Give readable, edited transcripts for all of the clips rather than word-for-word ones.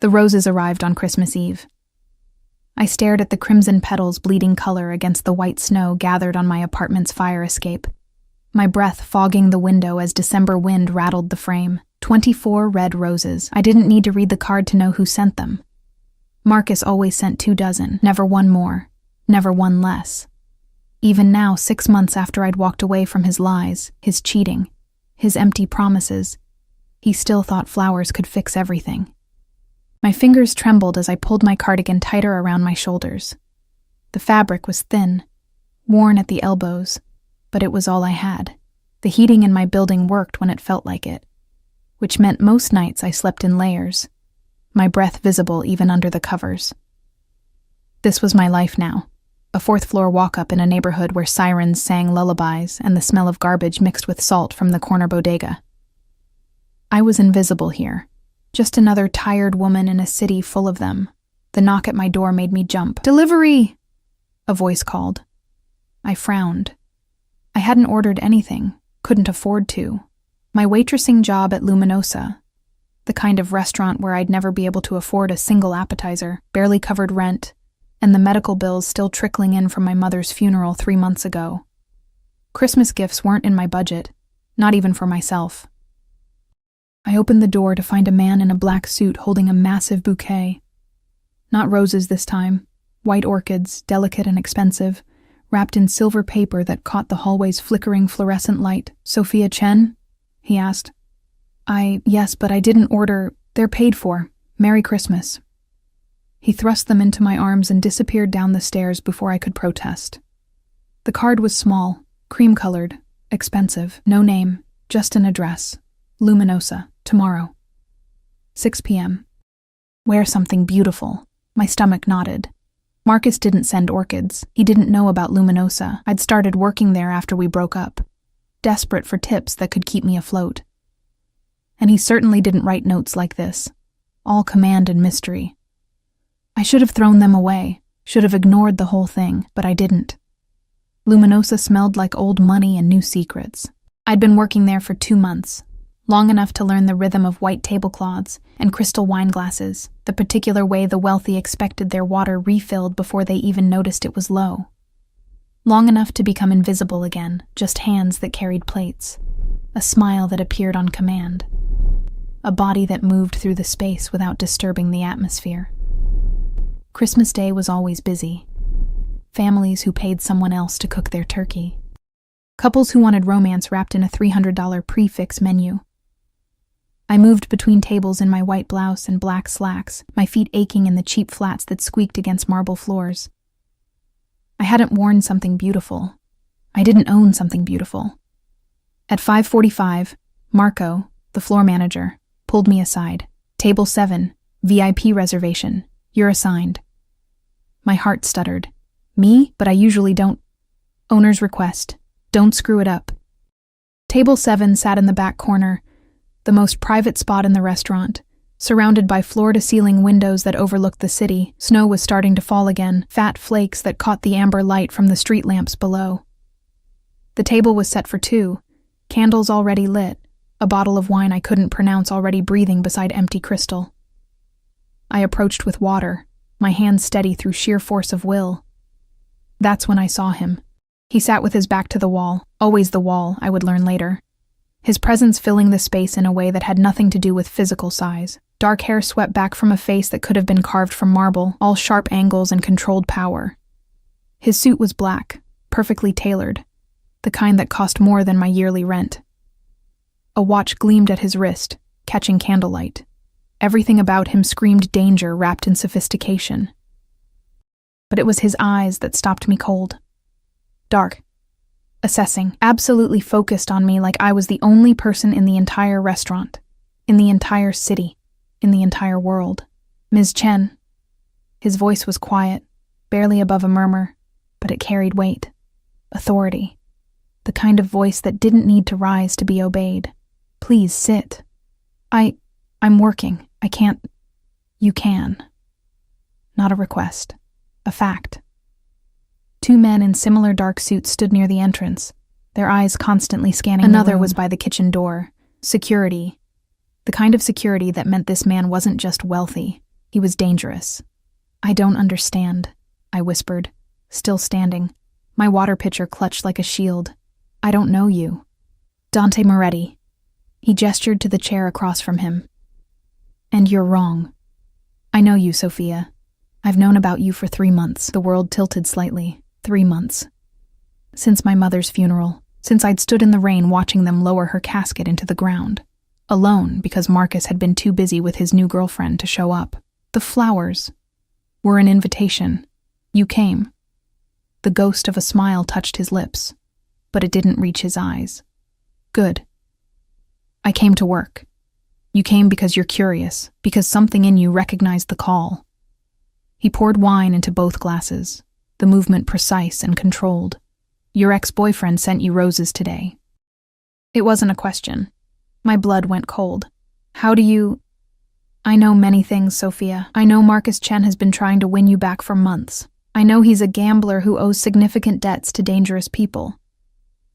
The roses arrived on Christmas Eve. I stared at the crimson petals bleeding color against the white snow gathered on my apartment's fire escape, my breath fogging the window as December wind rattled the frame. 24 red roses. I didn't need to read the card to know who sent them. Marcus always sent 24, never one more, never one less. Even now, 6 months after I'd walked away from his lies, his cheating, his empty promises, he still thought flowers could fix everything. My fingers trembled as I pulled my cardigan tighter around my shoulders. The fabric was thin, worn at the elbows, but it was all I had. The heating in my building worked when it felt like it, which meant most nights I slept in layers, my breath visible even under the covers. This was my life now, a fourth-floor walk-up in a neighborhood where sirens sang lullabies and the smell of garbage mixed with salt from the corner bodega. I was invisible here, just another tired woman in a city full of them. The knock at my door made me jump. "Delivery!" a voice called. I frowned. I hadn't ordered anything, couldn't afford to. My waitressing job at Luminosa, the kind of restaurant where I'd never be able to afford a single appetizer, barely covered rent, and the medical bills still trickling in from my mother's funeral 3 months ago. Christmas gifts weren't in my budget, not even for myself. I opened the door to find a man in a black suit holding a massive bouquet. Not roses this time, white orchids, delicate and expensive, wrapped in silver paper that caught the hallway's flickering fluorescent light. "Sophia Chen?" he asked. Yes, but I didn't order. They're paid for. Merry Christmas." He thrust them into my arms and disappeared down the stairs before I could protest. The card was small, cream-colored, expensive, no name, just an address. Luminosa, tomorrow. 6 p.m. Wear something beautiful. My stomach nodded. Marcus didn't send orchids. He didn't know about Luminosa. I'd started working there after we broke up, desperate for tips that could keep me afloat. And he certainly didn't write notes like this, all command and mystery. I should have thrown them away, should have ignored the whole thing, but I didn't. Luminosa smelled like old money and new secrets. I'd been working there for 2 months, long enough to learn the rhythm of white tablecloths and crystal wine glasses, the particular way the wealthy expected their water refilled before they even noticed it was low. Long enough to become invisible again, just hands that carried plates, a smile that appeared on command, a body that moved through the space without disturbing the atmosphere. Christmas Day was always busy. Families who paid someone else to cook their turkey. Couples who wanted romance wrapped in a $300 prix-fixe menu. I moved between tables in my white blouse and black slacks, my feet aching in the cheap flats that squeaked against marble floors. I hadn't worn something beautiful. I didn't own something beautiful. At 5:45, Marco, the floor manager, pulled me aside. "Table 7, VIP reservation. You're assigned." My heart stuttered. "Me? But I usually don't." "Owner's request. Don't screw it up." Table 7 sat in the back corner, the most private spot in the restaurant, surrounded by floor-to-ceiling windows that overlooked the city. Snow was starting to fall again, fat flakes that caught the amber light from the street lamps below. The table was set for 2, candles already lit, a bottle of wine I couldn't pronounce already breathing beside empty crystal. I approached with water, my hands steady through sheer force of will. That's when I saw him. He sat with his back to the wall, always the wall, I would learn later. His presence filling the space in a way that had nothing to do with physical size. Dark hair swept back from a face that could have been carved from marble, all sharp angles and controlled power. His suit was black, perfectly tailored, the kind that cost more than my yearly rent. A watch gleamed at his wrist, catching candlelight. Everything about him screamed danger wrapped in sophistication. But it was his eyes that stopped me cold. Dark, assessing, absolutely focused on me like I was the only person in the entire restaurant, in the entire city, in the entire world. "Ms. Chen." His voice was quiet, barely above a murmur, but it carried weight, authority, the kind of voice that didn't need to rise to be obeyed. "Please sit." I'm working. I can't." "You can." Not a request, a fact. 2 men in similar dark suits stood near the entrance, their eyes constantly scanning the room. Another was by the kitchen door. Security. The kind of security that meant this man wasn't just wealthy. He was dangerous. I don't understand, I whispered, still standing, my water pitcher clutched like a shield. I don't know you. Dante Moretti. He gestured to the chair across from him. And you're wrong. I know you, Sophia. I've known about you for 3 months. The world tilted slightly. 3 months. Since my mother's funeral. Since I'd stood in the rain watching them lower her casket into the ground. Alone because Marcus had been too busy with his new girlfriend to show up. The flowers were an invitation. You came. The ghost of a smile touched his lips, but it didn't reach his eyes. Good. I came to work. You came because you're curious, because something in you recognized the call. He poured wine into both glasses, the movement precise and controlled. Your ex-boyfriend sent you roses today. It wasn't a question. My blood went cold. How do you... I know many things, Sophia. I know Marcus Chen has been trying to win you back for months. I know he's a gambler who owes significant debts to dangerous people.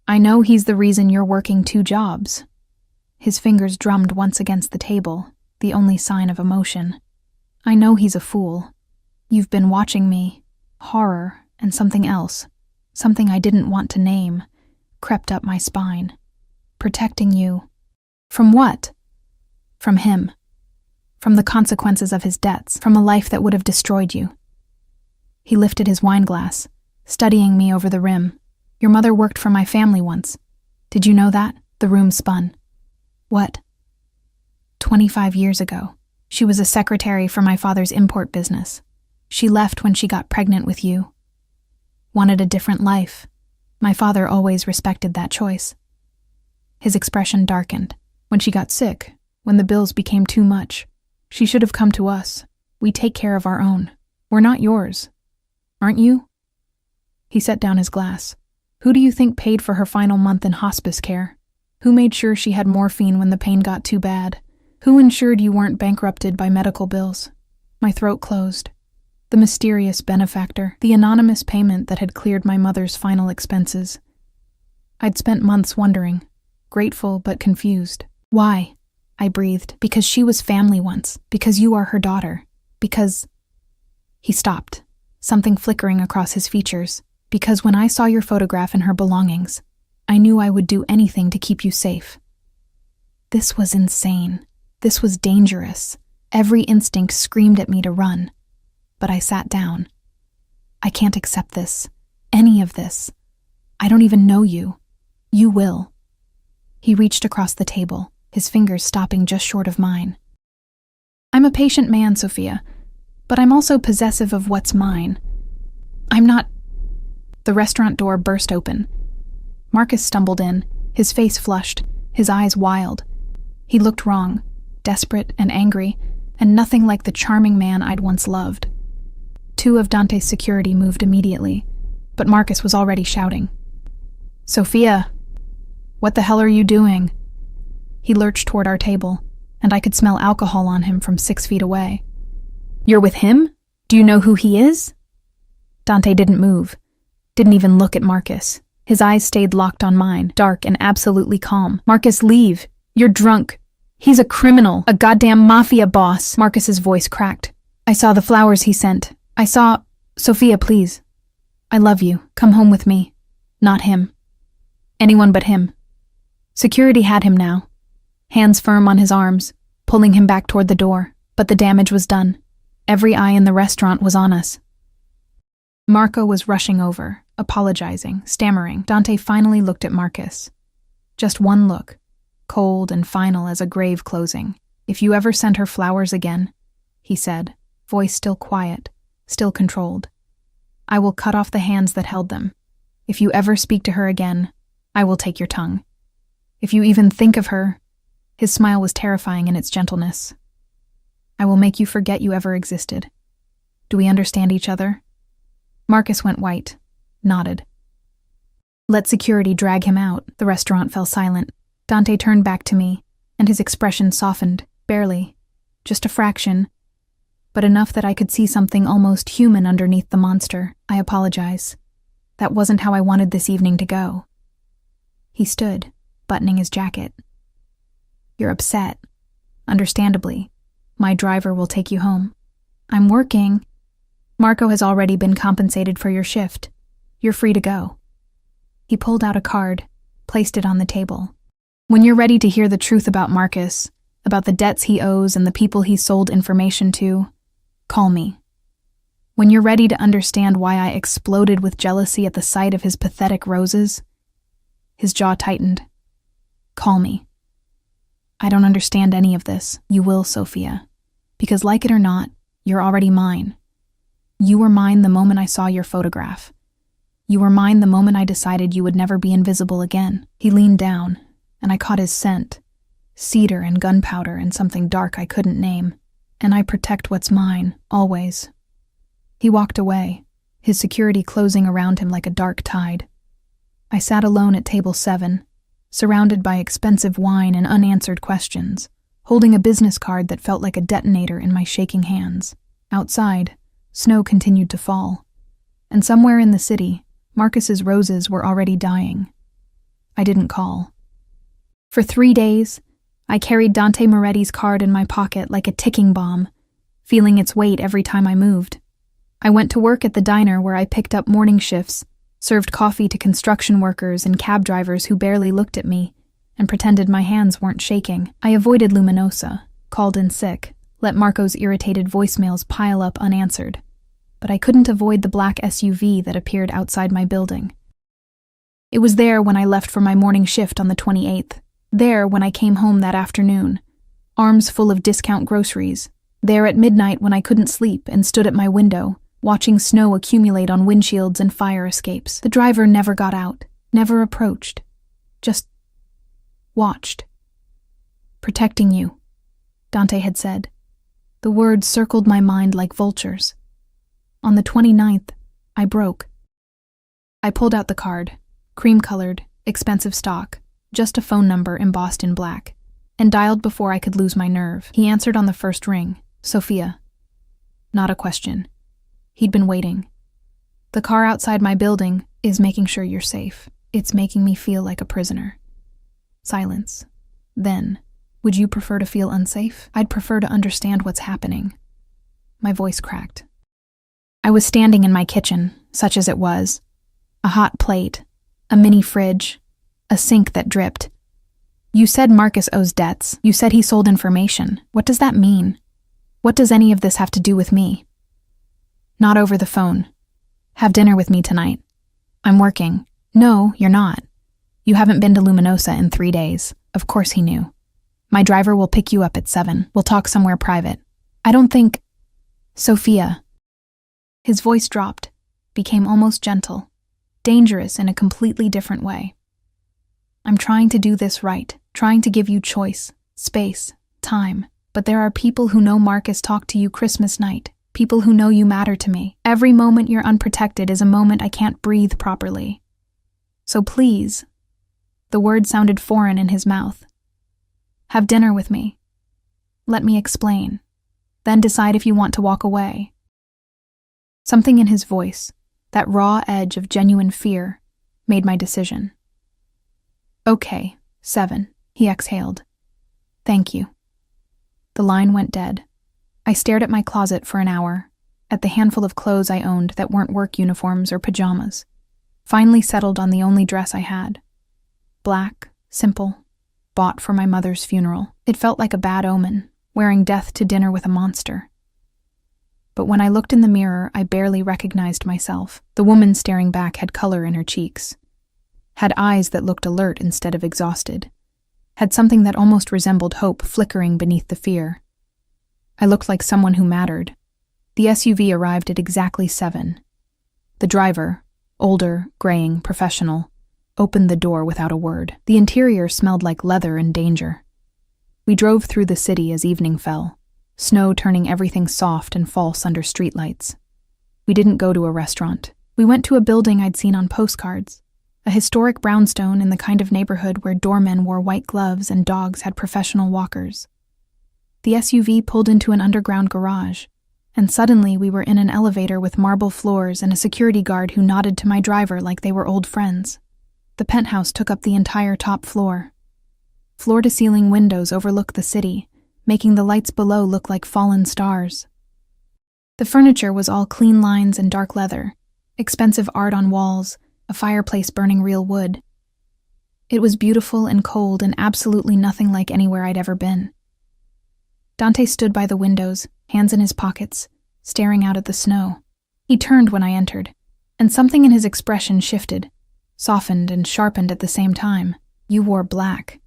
I know he's the reason you're working 2 jobs. His fingers drummed once against the table, the only sign of emotion. I know he's a fool. You've been watching me. Horror and something else, something I didn't want to name, crept up my spine. Protecting you. From what? From him. From the consequences of his debts, from a life that would have destroyed you. He lifted his wine glass, studying me over the rim. Your mother worked for my family once. Did you know that? The room spun. What? 25 years ago. She was a secretary for my father's import business. She left when she got pregnant with you. Wanted a different life. My father always respected that choice. His expression darkened. When she got sick, when the bills became too much, she should have come to us. We take care of our own. We're not yours. Aren't you? He set down his glass. Who do you think paid for her final month in hospice care? Who made sure she had morphine when the pain got too bad? Who ensured you weren't bankrupted by medical bills? My throat closed. The mysterious benefactor, the anonymous payment that had cleared my mother's final expenses. I'd spent months wondering, grateful but confused. Why? I breathed. Because she was family once. Because you are her daughter. Because... He stopped, something flickering across his features. Because when I saw your photograph and her belongings, I knew I would do anything to keep you safe. This was insane. This was dangerous. Every instinct screamed at me to run. But I sat down. I can't accept this. Any of this. I don't even know you. You will. He reached across the table, his fingers stopping just short of mine. I'm a patient man, Sophia, but I'm also possessive of what's mine. I'm not... The restaurant door burst open. Marcus stumbled in, his face flushed, his eyes wild. He looked wrong, desperate and angry, and nothing like the charming man I'd once loved. 2 of Dante's security moved immediately, but Marcus was already shouting. Sophia, what the hell are you doing? He lurched toward our table, and I could smell alcohol on him from 6 feet away. You're with him? Do you know who he is? Dante didn't move, didn't even look at Marcus. His eyes stayed locked on mine, dark and absolutely calm. Marcus, leave. You're drunk. He's a criminal, a goddamn mafia boss. Marcus's voice cracked. I saw the flowers he sent. I saw... Sophia, please. I love you. Come home with me. Not him. Anyone but him. Security had him now, hands firm on his arms, pulling him back toward the door, but the damage was done. Every eye in the restaurant was on us. Marco was rushing over, apologizing, stammering. Dante finally looked at Marcus. Just one look, cold and final as a grave closing. If you ever send her flowers again, he said, voice still quiet, still controlled, I will cut off the hands that held them. If you ever speak to her again, I will take your tongue. If you even think of her, his smile was terrifying in its gentleness. I will make you forget you ever existed. Do we understand each other? Marcus went white, nodded. Let security drag him out. The restaurant fell silent. Dante turned back to me, and his expression softened, barely, just a fraction, but enough that I could see something almost human underneath the monster. I apologize. That wasn't how I wanted this evening to go. He stood, buttoning his jacket. You're upset. Understandably. My driver will take you home. I'm working. Marco has already been compensated for your shift. You're free to go. He pulled out a card, placed it on the table. When you're ready to hear the truth about Marcus, about the debts he owes and the people he sold information to, call me. When you're ready to understand why I exploded with jealousy at the sight of his pathetic roses, his jaw tightened. Call me. I don't understand any of this. You will, Sophia. Because like it or not, you're already mine. You were mine the moment I saw your photograph. You were mine the moment I decided you would never be invisible again. He leaned down, and I caught his scent. Cedar and gunpowder and something dark I couldn't name. And I protect what's mine, always. He walked away, his security closing around him like a dark tide. I sat alone at table 7, surrounded by expensive wine and unanswered questions, holding a business card that felt like a detonator in my shaking hands. Outside, snow continued to fall, and somewhere in the city, Marcus's roses were already dying. I didn't call. For 3 days, I carried Dante Moretti's card in my pocket like a ticking bomb, feeling its weight every time I moved. I went to work at the diner where I picked up morning shifts, served coffee to construction workers and cab drivers who barely looked at me, and pretended my hands weren't shaking. I avoided Luminosa, called in sick, let Marco's irritated voicemails pile up unanswered. But I couldn't avoid the black SUV that appeared outside my building. It was there when I left for my morning shift on the 28th. There when I came home that afternoon, arms full of discount groceries. There at midnight when I couldn't sleep and stood at my window, watching snow accumulate on windshields and fire escapes. The driver never got out, never approached, just watched. Protecting you, Dante had said. The words circled my mind like vultures. On the 29th, I broke. I pulled out the card, cream-colored, expensive stock, just a phone number embossed in black, and dialed before I could lose my nerve. He answered on the first ring, Sophia. Not a question. He'd been waiting. The car outside my building is making sure you're safe. It's making me feel like a prisoner. Silence. Then, would you prefer to feel unsafe? I'd prefer to understand what's happening. My voice cracked. I was standing in my kitchen, such as it was. A hot plate, a mini fridge, a sink that dripped. You said Marcus owes debts. You said he sold information. What does that mean? What does any of this have to do with me? Not over the phone. Have dinner with me tonight. I'm working. No, you're not. You haven't been to Luminosa in 3 days. Of course he knew. My driver will pick you up at 7. We'll talk somewhere private. I don't think... Sophia. His voice dropped, became almost gentle, dangerous in a completely different way. I'm trying to do this right, trying to give you choice, space, time, but there are people who know Marcus talked to you Christmas night, people who know you matter to me. Every moment you're unprotected is a moment I can't breathe properly. So please, the word sounded foreign in his mouth. Have dinner with me. Let me explain. Then decide if you want to walk away. Something in his voice, that raw edge of genuine fear, made my decision. Okay, 7, he exhaled. Thank you. The line went dead. I stared at my closet for an hour, at the handful of clothes I owned that weren't work uniforms or pajamas, finally settled on the only dress I had. Black, simple, bought for my mother's funeral. It felt like a bad omen, wearing death to dinner with a monster. But when I looked in the mirror, I barely recognized myself. The woman staring back had color in her cheeks, had eyes that looked alert instead of exhausted, had something that almost resembled hope flickering beneath the fear. I looked like someone who mattered. The SUV arrived at exactly 7. The driver, older, graying, professional, opened the door without a word. The interior smelled like leather and danger. We drove through the city as evening fell, snow turning everything soft and false under streetlights. We didn't go to a restaurant. We went to a building I'd seen on postcards, a historic brownstone in the kind of neighborhood where doormen wore white gloves and dogs had professional walkers. The SUV pulled into an underground garage, and suddenly we were in an elevator with marble floors and a security guard who nodded to my driver like they were old friends. The penthouse took up the entire top floor. Floor-to-ceiling windows overlooked the city, making the lights below look like fallen stars. The furniture was all clean lines and dark leather, expensive art on walls, a fireplace burning real wood. It was beautiful and cold and absolutely nothing like anywhere I'd ever been. Dante stood by the windows, hands in his pockets, staring out at the snow. He turned when I entered, and something in his expression shifted, softened and sharpened at the same time. You wore black.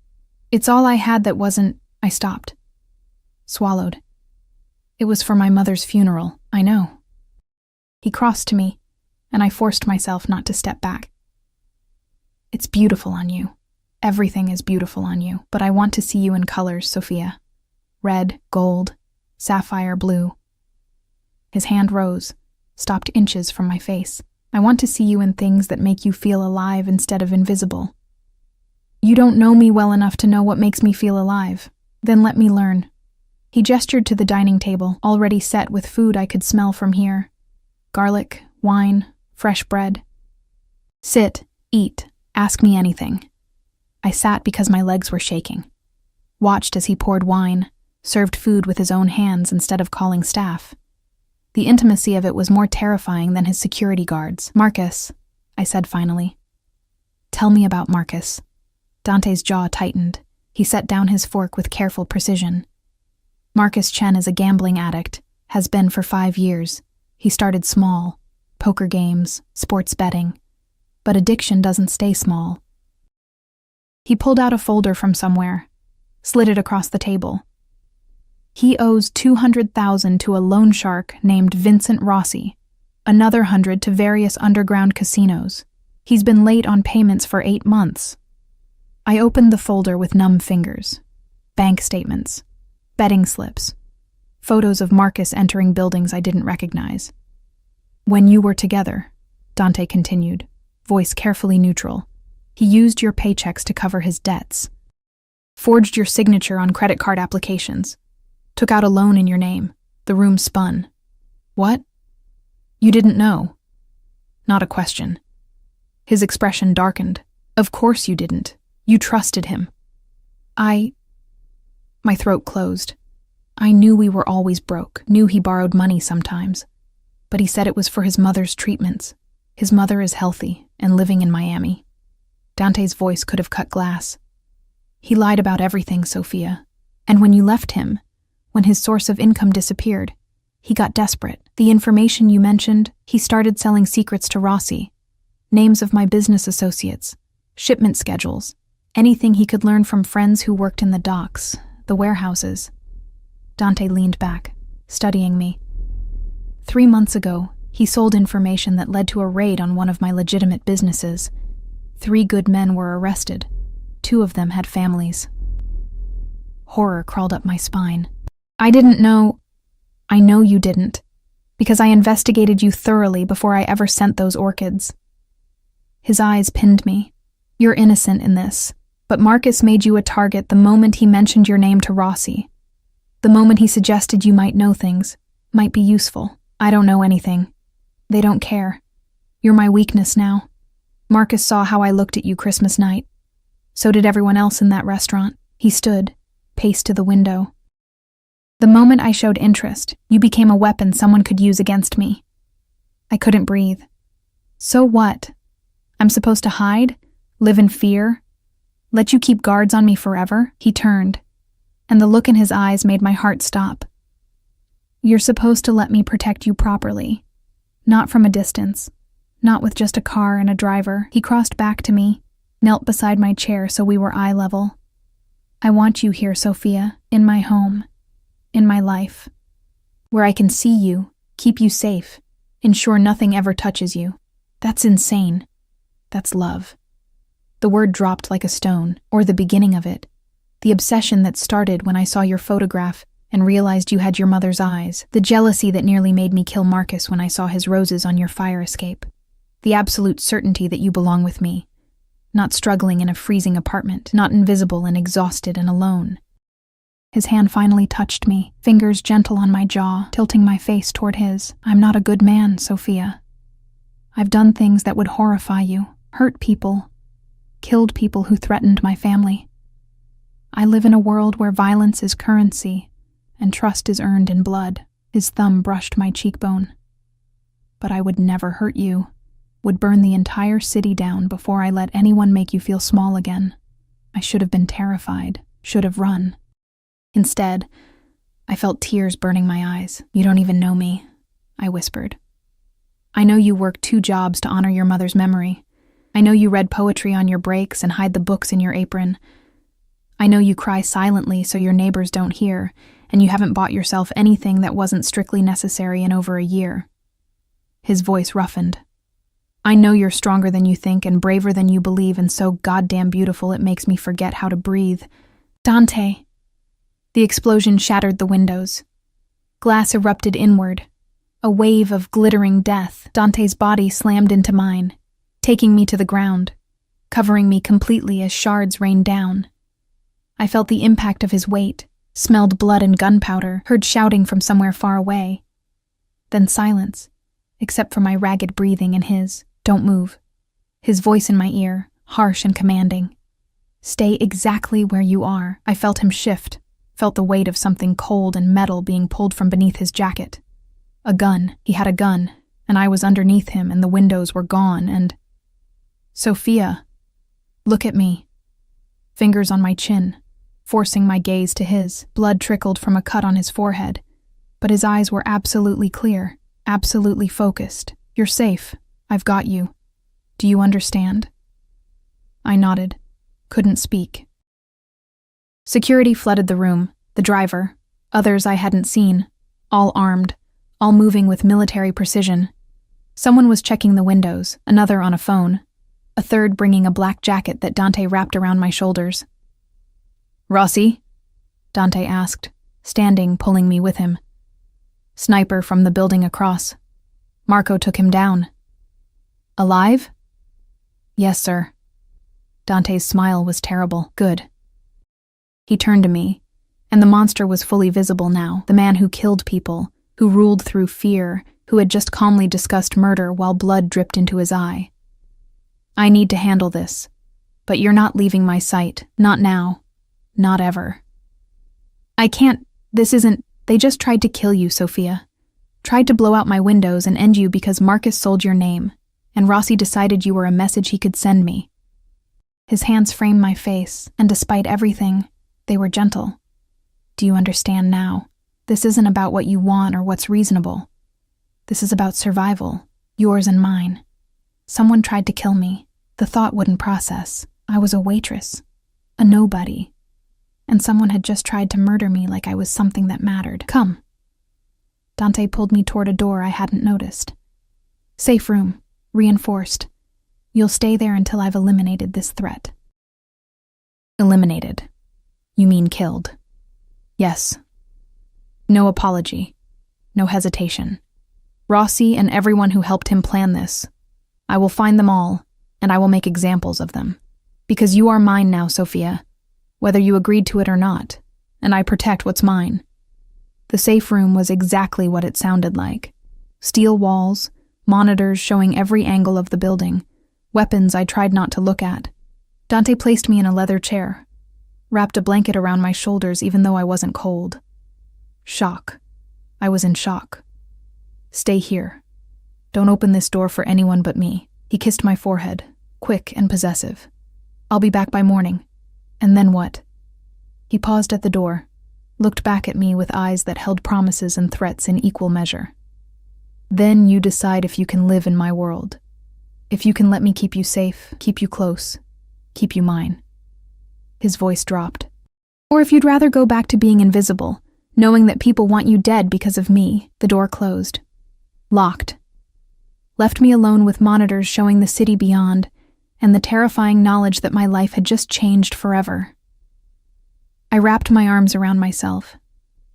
It's all I had that wasn't... I stopped. Swallowed. It was for my mother's funeral, I know. He crossed to me, and I forced myself not to step back. It's beautiful on you. Everything is beautiful on you, but I want to see you in colors, Sophia. Red, gold, sapphire blue. His hand rose, stopped inches from my face. I want to see you in things that make you feel alive instead of invisible. You don't know me well enough to know what makes me feel alive. Then let me learn. He gestured to the dining table, already set with food I could smell from here. Garlic, wine, fresh bread. Sit, eat, ask me anything. I sat because my legs were shaking. Watched as he poured wine, served food with his own hands instead of calling staff. The intimacy of it was more terrifying than his security guards. Marcus, I said finally. Tell me about Marcus. Dante's jaw tightened. He set down his fork with careful precision. Marcus Chen is a gambling addict, has been for 5 years. He started small, poker games, sports betting. But addiction doesn't stay small. He pulled out a folder from somewhere, slid it across the table. He owes $200,000 to a loan shark named Vincent Rossi, another 100 to various underground casinos. He's been late on payments for 8 months. I opened the folder with numb fingers. Bank statements, betting slips, photos of Marcus entering buildings I didn't recognize. When you were together, Dante continued, voice carefully neutral, he used your paychecks to cover his debts, forged your signature on credit card applications, took out a loan in your name. The room spun. What? You didn't know? Not a question. His expression darkened. Of course you didn't. You trusted him. My throat closed. I knew we were always broke, knew he borrowed money sometimes. But he said it was for his mother's treatments. His mother is healthy and living in Miami. Dante's voice could have cut glass. He lied about everything, Sophia. And when you left him, when his source of income disappeared, he got desperate. The information you mentioned, he started selling secrets to Rossi. Names of my business associates, shipment schedules, anything he could learn from friends who worked in the docks, the warehouses. Dante leaned back, studying me. 3 months ago, he sold information that led to a raid on one of my legitimate businesses. 3 good men were arrested. 2 of them had families. Horror crawled up my spine. I didn't know. I know you didn't, because I investigated you thoroughly before I ever sent those orchids. His eyes pinned me. You're innocent in this, but Marcus made you a target the moment he mentioned your name to Rossi. The moment he suggested you might know things, might be useful. I don't know anything. They don't care. You're my weakness now. Marcus saw how I looked at you Christmas night. So did everyone else in that restaurant. He stood, paced to the window. The moment I showed interest, you became a weapon someone could use against me. I couldn't breathe. So what? I'm supposed to hide? Live in fear? Let you keep guards on me forever? He turned, and the look in his eyes made my heart stop. You're supposed to let me protect you properly. Not from a distance. Not with just a car and a driver. He crossed back to me, knelt beside my chair so we were eye level. I want you here, Sophia, in my home, in my life, where I can see you, keep you safe, ensure nothing ever touches you. That's insane. That's love. The word dropped like a stone, or the beginning of it. The obsession that started when I saw your photograph and realized you had your mother's eyes. The jealousy that nearly made me kill Marcus when I saw his roses on your fire escape. The absolute certainty that you belong with me. Not struggling in a freezing apartment, not invisible and exhausted and alone. His hand finally touched me, fingers gentle on my jaw, tilting my face toward his. I'm not a good man, Sophia. I've done things that would horrify you, hurt people, killed people who threatened my family. I live in a world where violence is currency and trust is earned in blood. His thumb brushed my cheekbone. But I would never hurt you, would burn the entire city down before I let anyone make you feel small again. I should have been terrified, should have run. Instead, I felt tears burning my eyes. You don't even know me, I whispered. I know you work 2 jobs to honor your mother's memory. I know you read poetry on your breaks and hide the books in your apron. I know you cry silently so your neighbors don't hear, and you haven't bought yourself anything that wasn't strictly necessary in over a year. His voice roughened. I know you're stronger than you think and braver than you believe and so goddamn beautiful it makes me forget how to breathe. Dante. The explosion shattered the windows. Glass erupted inward. A wave of glittering death. Dante's body slammed into mine, taking me to the ground, covering me completely as shards rained down. I felt the impact of his weight, smelled blood and gunpowder, heard shouting from somewhere far away. Then silence, except for my ragged breathing and his. Don't move. His voice in my ear, harsh and commanding. Stay exactly where you are. I felt him shift, felt the weight of something cold and metal being pulled from beneath his jacket. A gun. He had a gun, and I was underneath him and the windows were gone and... Sophia, look at me. Fingers on my chin, forcing my gaze to his. Blood trickled from a cut on his forehead, but his eyes were absolutely clear, absolutely focused. You're safe. I've got you. Do you understand? I nodded, couldn't speak. Security flooded the room, the driver, others I hadn't seen, all armed, all moving with military precision. Someone was checking the windows, another on a phone, a third bringing a black jacket that Dante wrapped around my shoulders. Rossi? Dante asked, standing, pulling me with him. Sniper from the building across. Marco took him down. Alive? Yes, sir. Dante's smile was terrible. Good. He turned to me, and the monster was fully visible now, the man who killed people, who ruled through fear, who had just calmly discussed murder while blood dripped into his eye. I need to handle this, but you're not leaving my sight, not now, not ever. I can't, they just tried to kill you, Sophia. Tried to blow out my windows and end you because Marcus sold your name, and Rossi decided you were a message he could send me. His hands framed my face, and despite everything, they were gentle. Do you understand now? This isn't about what you want or what's reasonable. This is about survival, yours and mine. Someone tried to kill me. The thought wouldn't process. I was a waitress, a nobody. And someone had just tried to murder me like I was something that mattered. Come. Dante pulled me toward a door I hadn't noticed. Safe room, reinforced. You'll stay there until I've eliminated this threat. Eliminated. You mean killed? Yes. No apology. No hesitation. Rossi and everyone who helped him plan this. I will find them all, and I will make examples of them. Because you are mine now, Sophia, whether you agreed to it or not, and I protect what's mine. The safe room was exactly what it sounded like. Steel walls, monitors showing every angle of the building, weapons I tried not to look at. Dante placed me in a leather chair, wrapped a blanket around my shoulders even though I wasn't cold. Shock. I was in shock. Stay here. Don't open this door for anyone but me. He kissed my forehead, quick and possessive. I'll be back by morning. And then what? He paused at the door, looked back at me with eyes that held promises and threats in equal measure. Then you decide if you can live in my world. If you can let me keep you safe, keep you close, keep you mine. His voice dropped. Or if you'd rather go back to being invisible, knowing that people want you dead because of me. The door closed. Locked. Left me alone with monitors showing the city beyond, and the terrifying knowledge that my life had just changed forever. I wrapped my arms around myself,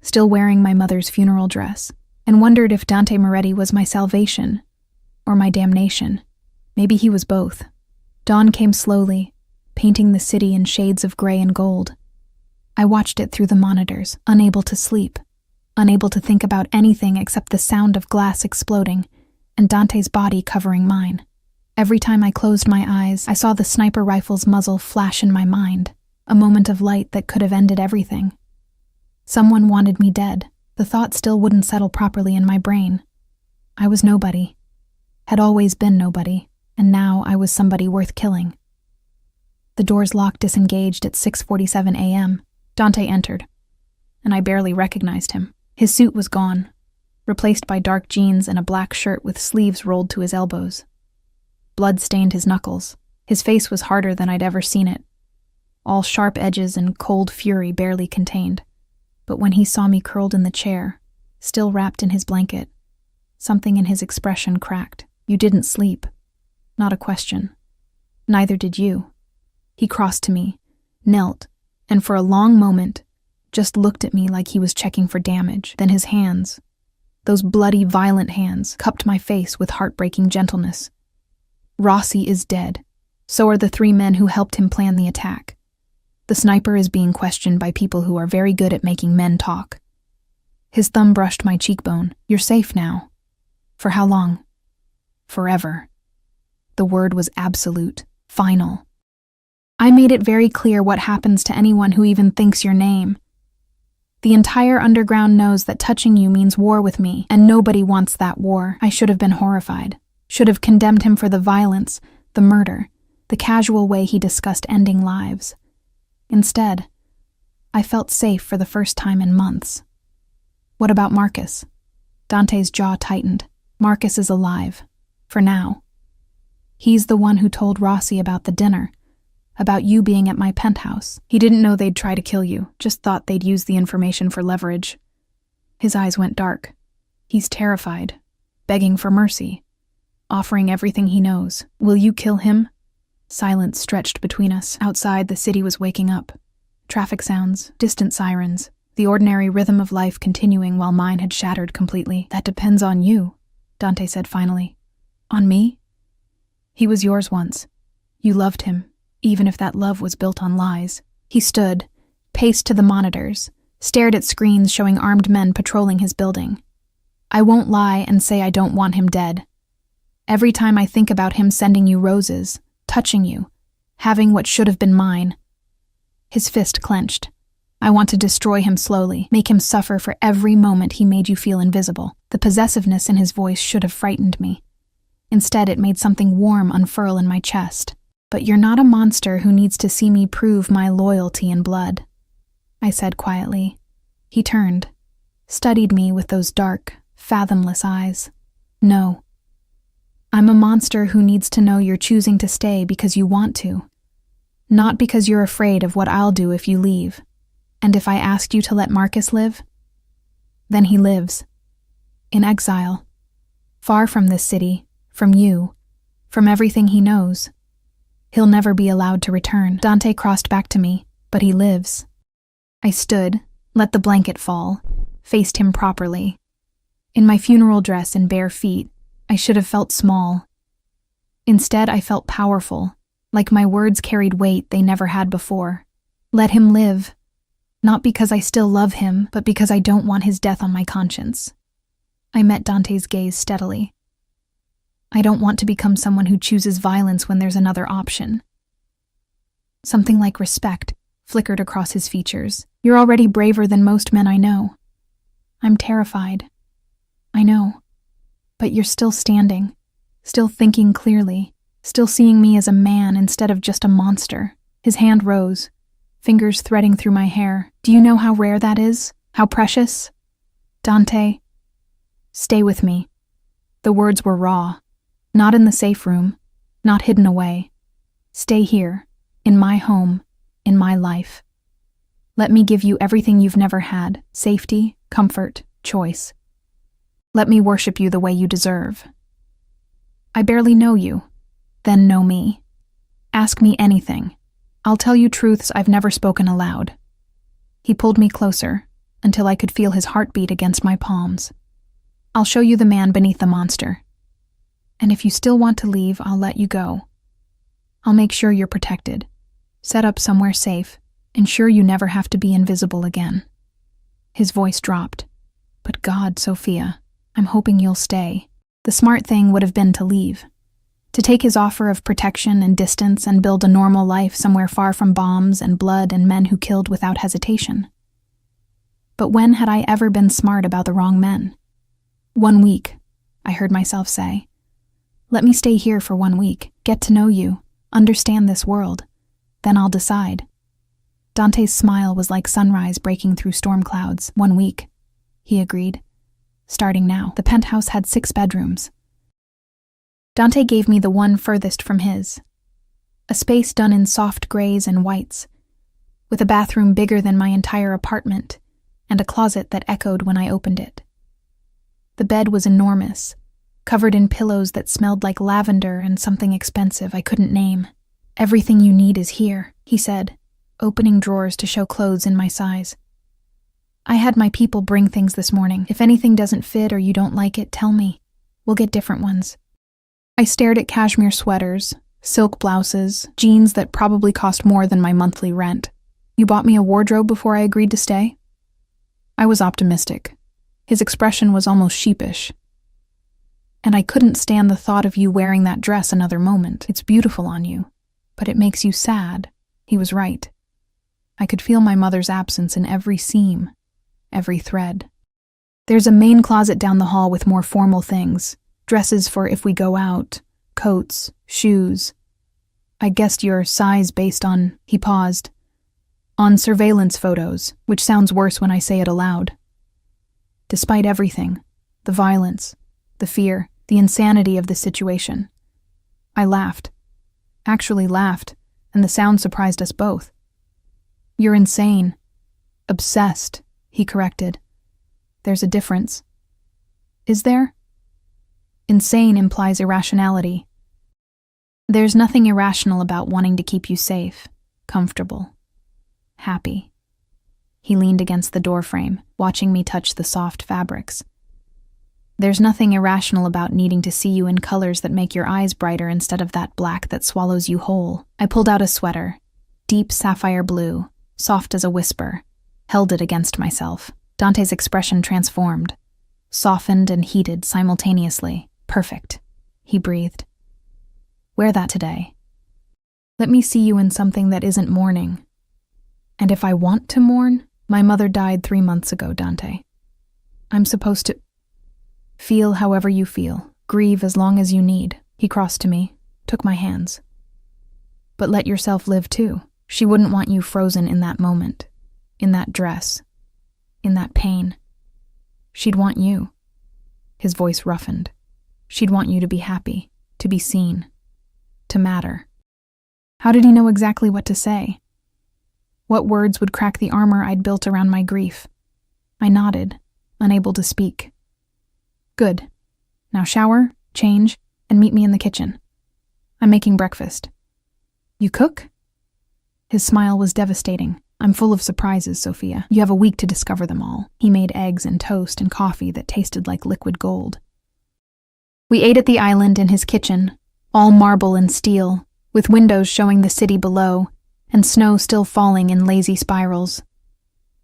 still wearing my mother's funeral dress, and wondered if Dante Moretti was my salvation, or my damnation. Maybe he was both. Dawn came slowly, painting the city in shades of gray and gold. I watched it through the monitors, unable to sleep, unable to think about anything except the sound of glass exploding and Dante's body covering mine. Every time I closed my eyes, I saw the sniper rifle's muzzle flash in my mind, a moment of light that could have ended everything. Someone wanted me dead. The thought still wouldn't settle properly in my brain. I was nobody, had always been nobody, and now I was somebody worth killing. The door's lock disengaged at 6:47 a.m. Dante entered, and I barely recognized him. His suit was gone, replaced by dark jeans and a black shirt with sleeves rolled to his elbows. Blood stained his knuckles. His face was harder than I'd ever seen it, all sharp edges and cold fury barely contained. But when he saw me curled in the chair, still wrapped in his blanket, something in his expression cracked. "You didn't sleep." Not a question. "Neither did you." He crossed to me, knelt, and for a long moment just looked at me like he was checking for damage. Then his hands, those bloody, violent hands, cupped my face with heartbreaking gentleness. "Rossi is dead. So are the 3 men who helped him plan the attack. The sniper is being questioned by people who are very good at making men talk." His thumb brushed my cheekbone. "You're safe now." "For how long?" "Forever." The word was absolute, final. I made it very clear what happens to anyone who even thinks your name. The entire underground knows that touching you means war with me, and nobody wants that war. I should have been horrified. Should have condemned him for the violence, the murder, the casual way he discussed ending lives. Instead, I felt safe for the first time in months. "What about Marcus?" Dante's jaw tightened. "Marcus is alive. For now. He's the one who told Rossi about the dinner, about you being at my penthouse. He didn't know they'd try to kill you, just thought they'd use the information for leverage." His eyes went dark. "He's terrified, begging for mercy, offering everything he knows. Will you kill him?" Silence stretched between us. Outside, the city was waking up. Traffic sounds, distant sirens, the ordinary rhythm of life continuing while mine had shattered completely. "That depends on you," Dante said finally. "On me?" "He was yours once. You loved him, even if that love was built on lies." He stood, paced to the monitors, stared at screens showing armed men patrolling his building. "I won't lie and say I don't want him dead. Every time I think about him sending you roses, touching you, having what should have been mine." His fist clenched. "I want to destroy him slowly, make him suffer for every moment he made you feel invisible." The possessiveness in his voice should have frightened me. Instead, it made something warm unfurl in my chest. "But you're not a monster who needs to see me prove my loyalty in blood," I said quietly. He turned, studied me with those dark, fathomless eyes. "No. I'm a monster who needs to know you're choosing to stay because you want to, not because you're afraid of what I'll do if you leave. And if I asked you to let Marcus live, then he lives. In exile. Far from this city, from you, from everything he knows. He'll never be allowed to return." Dante crossed back to me, "But he lives." I stood, let the blanket fall, faced him properly. In my funeral dress and bare feet, I should have felt small. Instead, I felt powerful, like my words carried weight they never had before. Let him live. Not because I still love him, but because I don't want his death on my conscience. I met Dante's gaze steadily. I don't want to become someone who chooses violence when there's another option. Something like respect flickered across his features. "You're already braver than most men I know." "I'm terrified." "I know. But you're still standing, still thinking clearly, still seeing me as a man instead of just a monster." His hand rose, fingers threading through my hair. "Do you know how rare that is? How precious?" "Dante, stay with me." The words were raw. Not in the safe room, not hidden away. Stay here, in my home, in my life. Let me give you everything you've never had: safety, comfort, choice. Let me worship you the way you deserve. I barely know you, then know me. Ask me anything. I'll tell you truths I've never spoken aloud. He pulled me closer, until I could feel his heartbeat against my palms. I'll show you the man beneath the monster. And if you still want to leave, I'll let you go. I'll make sure you're protected, set up somewhere safe, ensure you never have to be invisible again. His voice dropped. But God, Sophia, I'm hoping you'll stay. The smart thing would have been to leave. To take his offer of protection and distance and build a normal life somewhere far from bombs and blood and men who killed without hesitation. But when had I ever been smart about the wrong men? 1 week, I heard myself say. Let me stay here for 1 week, get to know you, understand this world. Then I'll decide. Dante's smile was like sunrise breaking through storm clouds. 1 week, he agreed. Starting now. The penthouse had 6 bedrooms. Dante gave me the one furthest from his. A space done in soft grays and whites, with a bathroom bigger than my entire apartment, and a closet that echoed when I opened it. The bed was enormous, covered in pillows that smelled like lavender and something expensive I couldn't name. Everything you need is here, he said, opening drawers to show clothes in my size. I had my people bring things this morning. If anything doesn't fit or you don't like it, tell me. We'll get different ones. I stared at cashmere sweaters, silk blouses, jeans that probably cost more than my monthly rent. You bought me a wardrobe before I agreed to stay? I was optimistic. His expression was almost sheepish. And I couldn't stand the thought of you wearing that dress another moment. It's beautiful on you, but it makes you sad. He was right. I could feel my mother's absence in every seam, every thread. There's a main closet down the hall with more formal things, dresses for if we go out, coats, shoes. I guessed your size based on, he paused, on surveillance photos, which sounds worse when I say it aloud. Despite everything, the violence, the fear, the insanity of the situation, I laughed. Actually laughed, and the sound surprised us both. You're insane. Obsessed, he corrected. There's a difference. Is there? Insane implies irrationality. There's nothing irrational about wanting to keep you safe, comfortable, happy. He leaned against the doorframe, watching me touch the soft fabrics. There's nothing irrational about needing to see you in colors that make your eyes brighter instead of that black that swallows you whole. I pulled out a sweater, deep sapphire blue, soft as a whisper, held it against myself. Dante's expression transformed, softened and heated simultaneously. Perfect, he breathed. Wear that today. Let me see you in something that isn't mourning. And if I want to mourn, my mother died 3 months ago, Dante. I'm supposed to feel however you feel, grieve as long as you need. He crossed to me, took my hands. But let yourself live too. She wouldn't want you frozen in that moment, in that dress, in that pain. She'd want you. His voice roughened. She'd want you to be happy, to be seen, to matter. How did he know exactly what to say? What words would crack the armor I'd built around my grief? I nodded, unable to speak. Good. Now shower, change, and meet me in the kitchen. I'm making breakfast. You cook? His smile was devastating. I'm full of surprises, Sophia. You have a week to discover them all. He made eggs and toast and coffee that tasted like liquid gold. We ate at the island in his kitchen, all marble and steel, with windows showing the city below, and snow still falling in lazy spirals.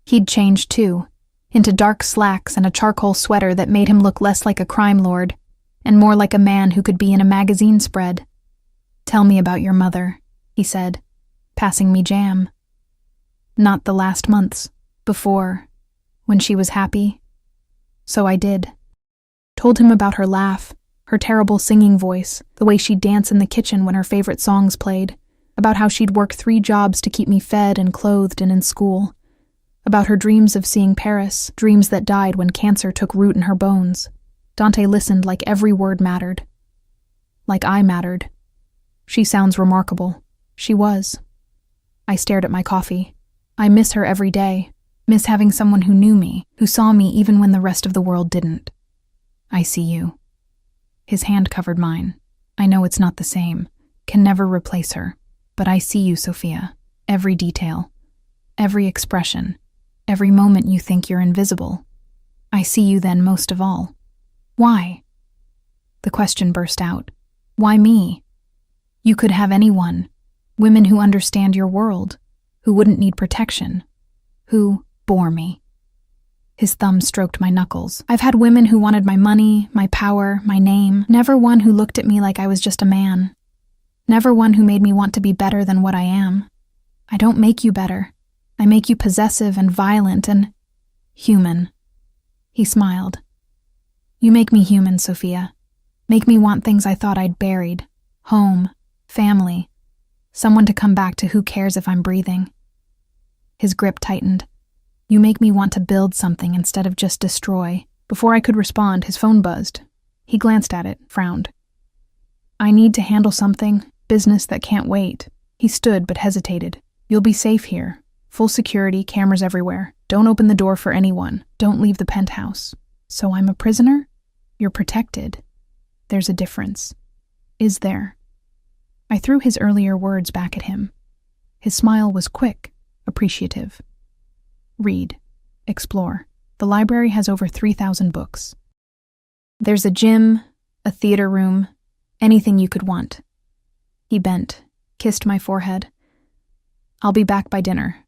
He'd changed too, into dark slacks and a charcoal sweater that made him look less like a crime lord, and more like a man who could be in a magazine spread. Tell me about your mother, he said, passing me jam. Not the last months, before, when she was happy. So I did. Told him about her laugh, her terrible singing voice, the way she'd dance in the kitchen when her favorite songs played, about how she'd work 3 jobs to keep me fed and clothed and in school, about her dreams of seeing Paris, dreams that died when cancer took root in her bones. Dante listened like every word mattered. Like I mattered. She sounds remarkable. She was. I stared at my coffee. I miss her every day, miss having someone who knew me, who saw me even when the rest of the world didn't. I see you. His hand covered mine. I know it's not the same, can never replace her, but I see you, Sophia. Every detail, every expression, every moment you think you're invisible. I see you then most of all. Why? The question burst out. Why me? You could have anyone. Women who understand your world, who wouldn't need protection, who bore me. His thumb stroked my knuckles. I've had women who wanted my money, my power, my name, never one who looked at me like I was just a man. Never one who made me want to be better than what I am. I don't make you better. I make you possessive and violent and... Human. He smiled. You make me human, Sophia. Make me want things I thought I'd buried. Home, family, someone to come back to who cares if I'm breathing. His grip tightened. You make me want to build something instead of just destroy. Before I could respond, his phone buzzed. He glanced at it, frowned. I need to handle something, business that can't wait. He stood but hesitated. You'll be safe here. Full security, cameras everywhere. Don't open the door for anyone. Don't leave the penthouse. So I'm a prisoner? You're protected. There's a difference. Is there? I threw his earlier words back at him. His smile was quick, appreciative. Read. Explore. The library has over 3,000 books. There's a gym, a theater room, anything you could want. He bent, kissed my forehead. I'll be back by dinner.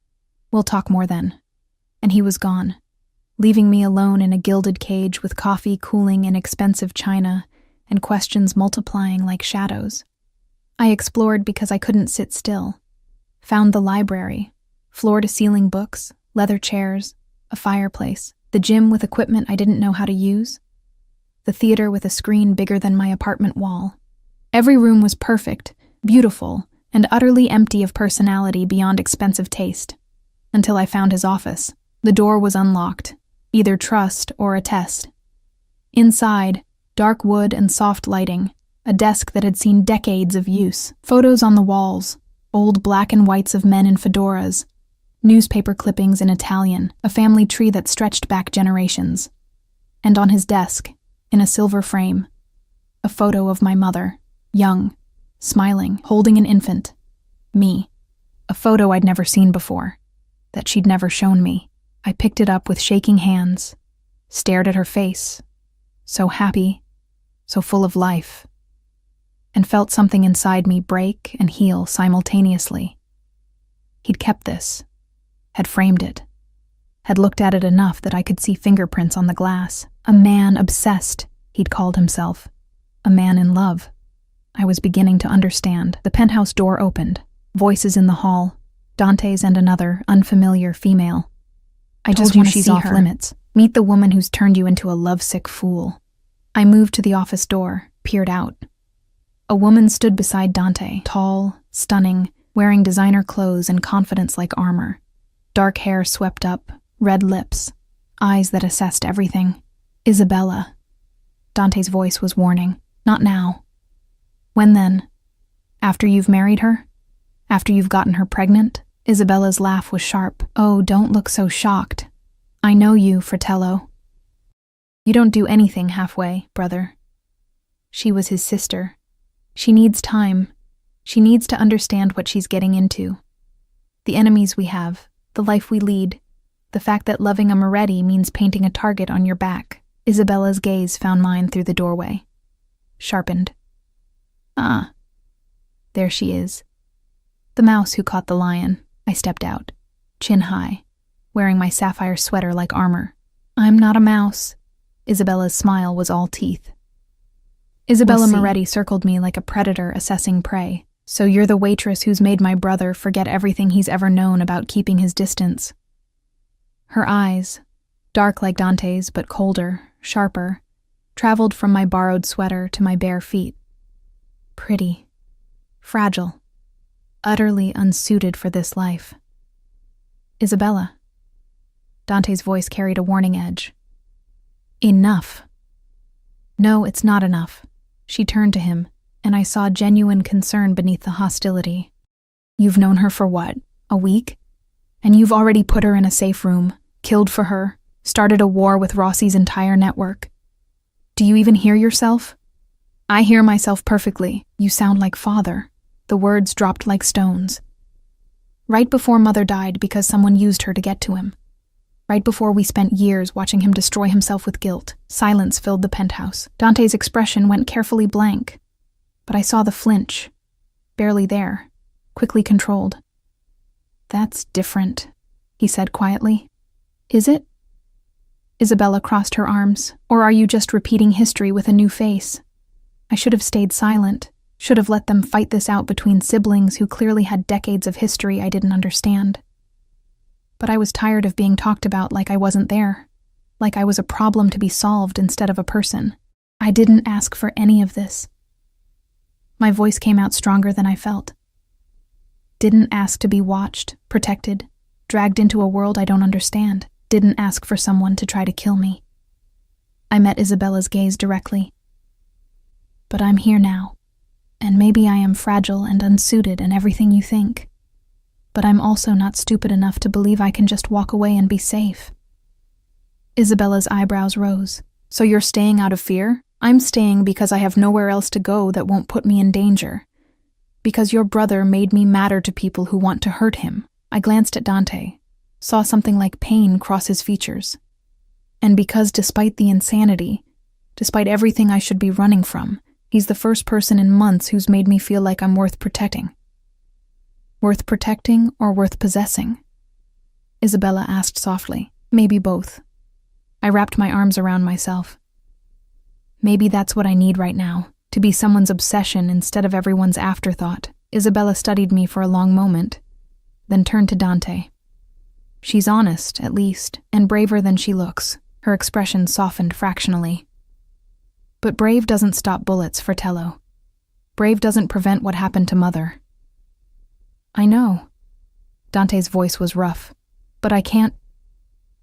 We'll talk more then. And he was gone, leaving me alone in a gilded cage with coffee cooling in expensive china and questions multiplying like shadows. I explored because I couldn't sit still. Found the library, floor-to-ceiling books, leather chairs, a fireplace, the gym with equipment I didn't know how to use, the theater with a screen bigger than my apartment wall. Every room was perfect, beautiful, and utterly empty of personality beyond expensive taste. Until I found his office. The door was unlocked, either trust or a test. Inside, dark wood and soft lighting, a desk that had seen decades of use, photos on the walls, old black and whites of men in fedoras, newspaper clippings in Italian, a family tree that stretched back generations. And on his desk, in a silver frame, a photo of my mother, young, smiling, holding an infant. Me. A photo I'd never seen before, that she'd never shown me. I picked it up with shaking hands, stared at her face, so happy, so full of life, and felt something inside me break and heal simultaneously. He'd kept this, had framed it, had looked at it enough that I could see fingerprints on the glass. A man obsessed, he'd called himself. A man in love. I was beginning to understand. The penthouse door opened. Voices in the hall. Dante's and another, unfamiliar female. I just want to see off limits. Meet the woman who's turned you into a lovesick fool. I moved to the office door, peered out. A woman stood beside Dante, tall, stunning, wearing designer clothes and confidence like armor. Dark hair swept up, red lips, eyes that assessed everything. Isabella. Dante's voice was warning. Not now. When then? After you've married her? After you've gotten her pregnant? Isabella's laugh was sharp. Oh, don't look so shocked. I know you, Fratello. You don't do anything halfway, brother. She was his sister. She needs time. She needs to understand what she's getting into. The enemies we have, the life we lead, the fact that loving a Moretti means painting a target on your back. Isabella's gaze found mine through the doorway. Sharpened. Ah. There she is. The mouse who caught the lion. I stepped out, chin high, wearing my sapphire sweater like armor. I'm not a mouse. Isabella's smile was all teeth. Isabella Moretti circled me like a predator assessing prey. So you're the waitress who's made my brother forget everything he's ever known about keeping his distance. Her eyes, dark like Dante's but colder, sharper, traveled from my borrowed sweater to my bare feet. Pretty. Fragile. Utterly unsuited for this life. Isabella. Dante's voice carried a warning edge. Enough. No, it's not enough. She turned to him, and I saw genuine concern beneath the hostility. You've known her for what? A week? And you've already put her in a safe room, killed for her, started a war with Rossi's entire network. Do you even hear yourself? I hear myself perfectly. You sound like father. The words dropped like stones. Right before Mother died because someone used her to get to him. Right before we spent years watching him destroy himself with guilt, silence filled the penthouse. Dante's expression went carefully blank, but I saw the flinch. Barely there, quickly controlled. That's different, he said quietly. Is it? Isabella crossed her arms. Or are you just repeating history with a new face? I should have stayed silent. Should have let them fight this out between siblings who clearly had decades of history I didn't understand. But I was tired of being talked about like I wasn't there, like I was a problem to be solved instead of a person. I didn't ask for any of this. My voice came out stronger than I felt. Didn't ask to be watched, protected, dragged into a world I don't understand. Didn't ask for someone to try to kill me. I met Isabella's gaze directly. But I'm here now, and maybe I am fragile and unsuited and everything you think. But I'm also not stupid enough to believe I can just walk away and be safe. Isabella's eyebrows rose. So you're staying out of fear? I'm staying because I have nowhere else to go that won't put me in danger. Because your brother made me matter to people who want to hurt him. I glanced at Dante, saw something like pain cross his features. And because despite the insanity, despite everything I should be running from, he's the first person in months who's made me feel like I'm worth protecting. Worth protecting or worth possessing? Isabella asked softly. Maybe both. I wrapped my arms around myself. Maybe that's what I need right now, to be someone's obsession instead of everyone's afterthought. Isabella studied me for a long moment, then turned to Dante. She's honest, at least, and braver than she looks. Her expression softened fractionally. But brave doesn't stop bullets, Fratello. Brave doesn't prevent what happened to Mother. I know. Dante's voice was rough. But I can't...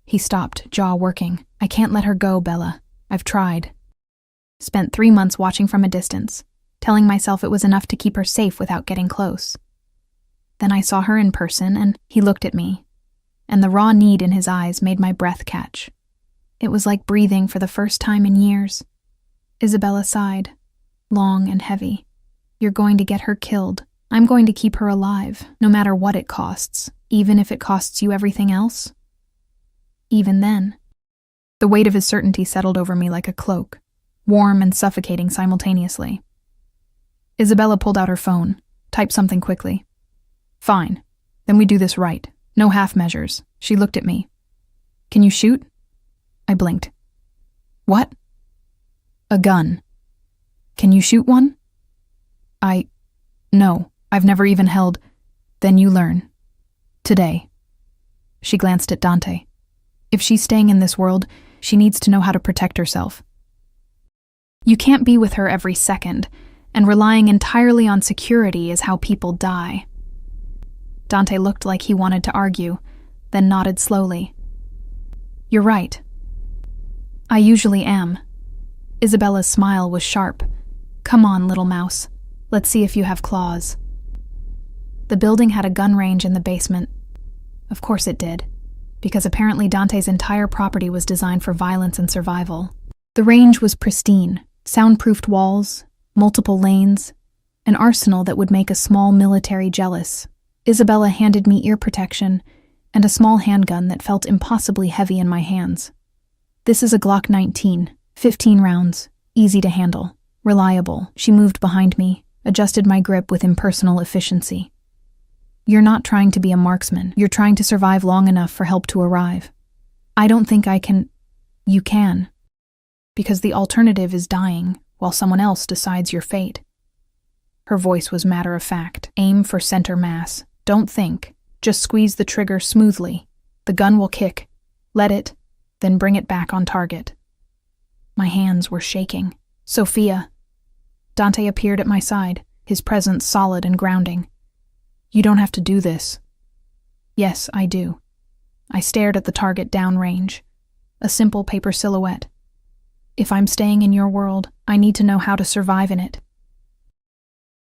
He stopped, jaw working. I can't let her go, Bella. I've tried. Spent 3 months watching from a distance, telling myself it was enough to keep her safe without getting close. Then I saw her in person, and he looked at me, and the raw need in his eyes made my breath catch. It was like breathing for the first time in years. Isabella sighed, long and heavy. You're going to get her killed. I'm going to keep her alive, no matter what it costs, even if it costs you everything else. Even then. The weight of his certainty settled over me like a cloak, warm and suffocating simultaneously. Isabella pulled out her phone, typed something quickly. Fine. Then we do this right. No half measures. She looked at me. Can you shoot? I blinked. What? A gun. Can you shoot one? No, I've never even held. Then you learn. Today. She glanced at Dante. If she's staying in this world, she needs to know how to protect herself. You can't be with her every second, and relying entirely on security is how people die. Dante looked like he wanted to argue, then nodded slowly. You're right. I usually am. Isabella's smile was sharp. Come on, little mouse. Let's see if you have claws. The building had a gun range in the basement. Of course it did, because apparently Dante's entire property was designed for violence and survival. The range was pristine, soundproofed walls, multiple lanes, an arsenal that would make a small military jealous. Isabella handed me ear protection and a small handgun that felt impossibly heavy in my hands. This is a Glock 19, 15 rounds, easy to handle, reliable. She moved behind me, adjusted my grip with impersonal efficiency. You're not trying to be a marksman. You're trying to survive long enough for help to arrive. I don't think I can... You can. Because the alternative is dying while someone else decides your fate. Her voice was matter of fact. Aim for center mass. Don't think. Just squeeze the trigger smoothly. The gun will kick. Let it, then bring it back on target. My hands were shaking. Sophia. Dante appeared at my side, his presence solid and grounding. You don't have to do this. Yes, I do. I stared at the target downrange. A simple paper silhouette. If I'm staying in your world, I need to know how to survive in it.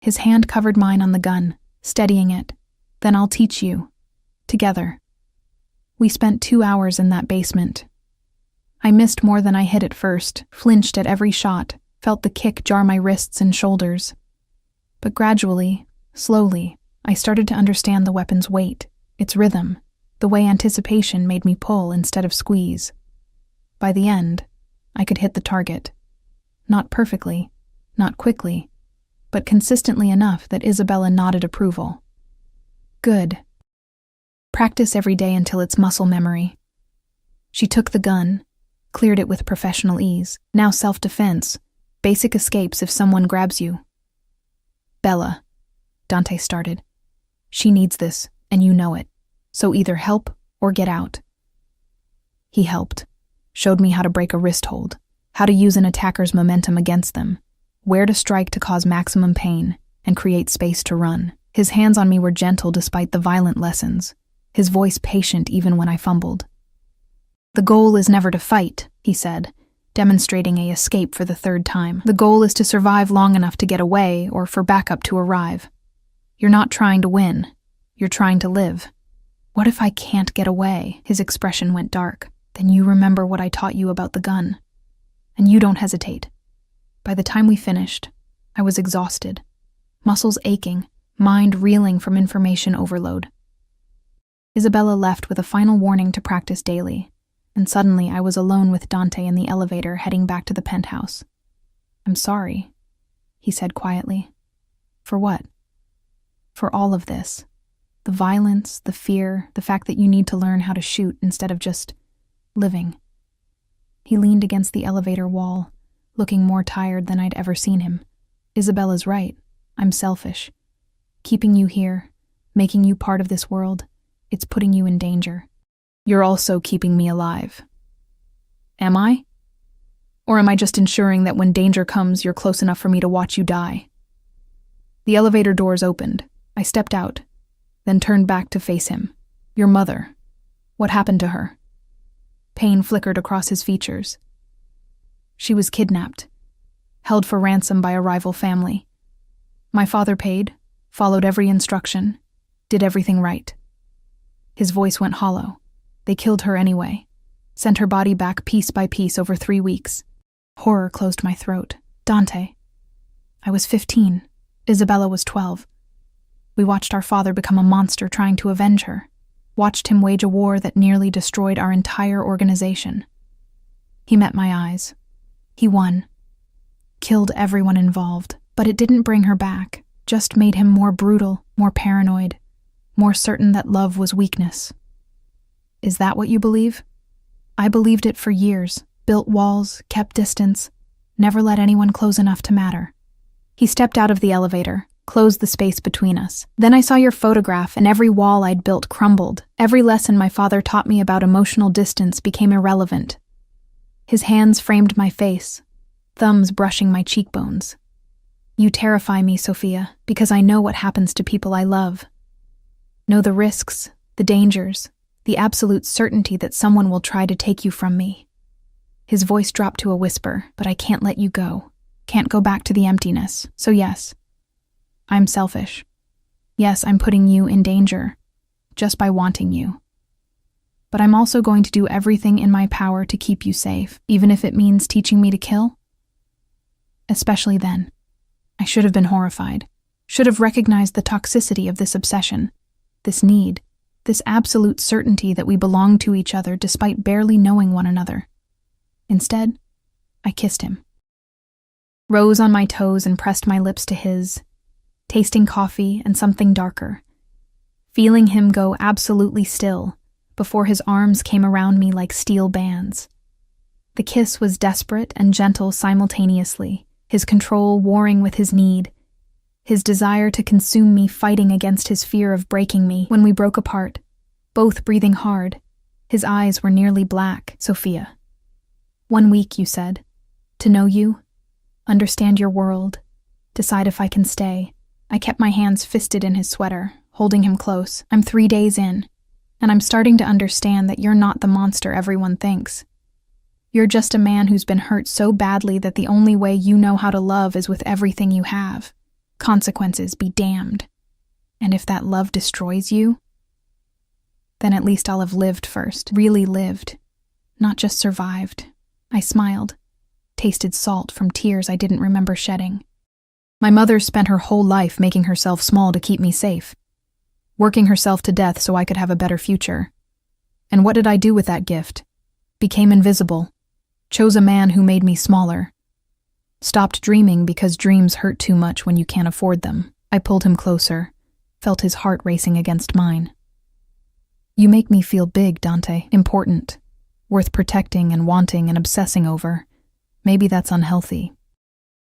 His hand covered mine on the gun, steadying it. Then I'll teach you. Together. We spent 2 hours in that basement. I missed more than I hit at first, flinched at every shot, felt the kick jar my wrists and shoulders. But gradually, slowly, I started to understand the weapon's weight, its rhythm, the way anticipation made me pull instead of squeeze. By the end, I could hit the target. Not perfectly, not quickly, but consistently enough that Isabella nodded approval. Good. Practice every day until it's muscle memory. She took the gun, cleared it with professional ease. Now self-defense, basic escapes if someone grabs you. Bella, Dante started. She needs this, and you know it. So either help or get out. He helped, showed me how to break a wrist hold, how to use an attacker's momentum against them, where to strike to cause maximum pain and create space to run. His hands on me were gentle despite the violent lessons, his voice patient even when I fumbled. "The goal is never to fight," he said, demonstrating a escape for the third time. "The goal is to survive long enough to get away or for backup to arrive. You're not trying to win, you're trying to live." "What if I can't get away?" His expression went dark. "Then you remember what I taught you about the gun. And you don't hesitate." By the time we finished, I was exhausted, muscles aching, mind reeling from information overload. Isabella left with a final warning to practice daily, and suddenly I was alone with Dante in the elevator heading back to the penthouse. "I'm sorry," he said quietly. "For what?" "For all of this. The violence, the fear, the fact that you need to learn how to shoot instead of just living." He leaned against the elevator wall, looking more tired than I'd ever seen him. "Isabella's right. I'm selfish. Keeping you here, making you part of this world, it's putting you in danger. You're also keeping me alive." "Am I? Or am I just ensuring that when danger comes, you're close enough for me to watch you die?" The elevator doors opened. I stepped out, then turned back to face him. "Your mother. What happened to her?" Pain flickered across his features. "She was kidnapped, held for ransom by a rival family. My father paid, followed every instruction, did everything right." His voice went hollow. "They killed her anyway, sent her body back piece by piece over 3 weeks." Horror closed my throat. "Dante, I was 15. Isabella was 12. We watched our father become a monster trying to avenge her, watched him wage a war that nearly destroyed our entire organization. He met my eyes. He won. Killed everyone involved, but it didn't bring her back, just made him more brutal, more paranoid, more certain that love was weakness." "Is that what you believe?" "I believed it for years, built walls, kept distance, never let anyone close enough to matter." He stepped out of the elevator, closed the space between us. "Then I saw your photograph and every wall I'd built crumbled. Every lesson my father taught me about emotional distance became irrelevant." His hands framed my face, thumbs brushing my cheekbones. "You terrify me, Sophia, because I know what happens to people I love. Know the risks, the dangers, the absolute certainty that someone will try to take you from me." His voice dropped to a whisper. "But I can't let you go. Can't go back to the emptiness. So yes, I'm selfish. Yes, I'm putting you in danger, just by wanting you. But I'm also going to do everything in my power to keep you safe, even if it means teaching me to kill." Especially then. I should have been horrified, should have recognized the toxicity of this obsession, this need, this absolute certainty that we belong to each other despite barely knowing one another. Instead, I kissed him. Rose on my toes and pressed my lips to his, tasting coffee and something darker, feeling him go absolutely still before his arms came around me like steel bands. The kiss was desperate and gentle simultaneously, his control warring with his need, his desire to consume me fighting against his fear of breaking me. When we broke apart, both breathing hard, his eyes were nearly black. "Sophia, 1 week, you said, to know you, understand your world, decide if I can stay." I kept my hands fisted in his sweater, holding him close. "I'm 3 days in, and I'm starting to understand that you're not the monster everyone thinks. You're just a man who's been hurt so badly that the only way you know how to love is with everything you have. Consequences be damned. And if that love destroys you, then at least I'll have lived first, really lived, not just survived." I smiled, tasted salt from tears I didn't remember shedding. "My mother spent her whole life making herself small to keep me safe, working herself to death so I could have a better future. And what did I do with that gift? Became invisible, chose a man who made me smaller. Stopped dreaming because dreams hurt too much when you can't afford them." I pulled him closer, felt his heart racing against mine. "You make me feel big, Dante, important, worth protecting and wanting and obsessing over. Maybe that's unhealthy.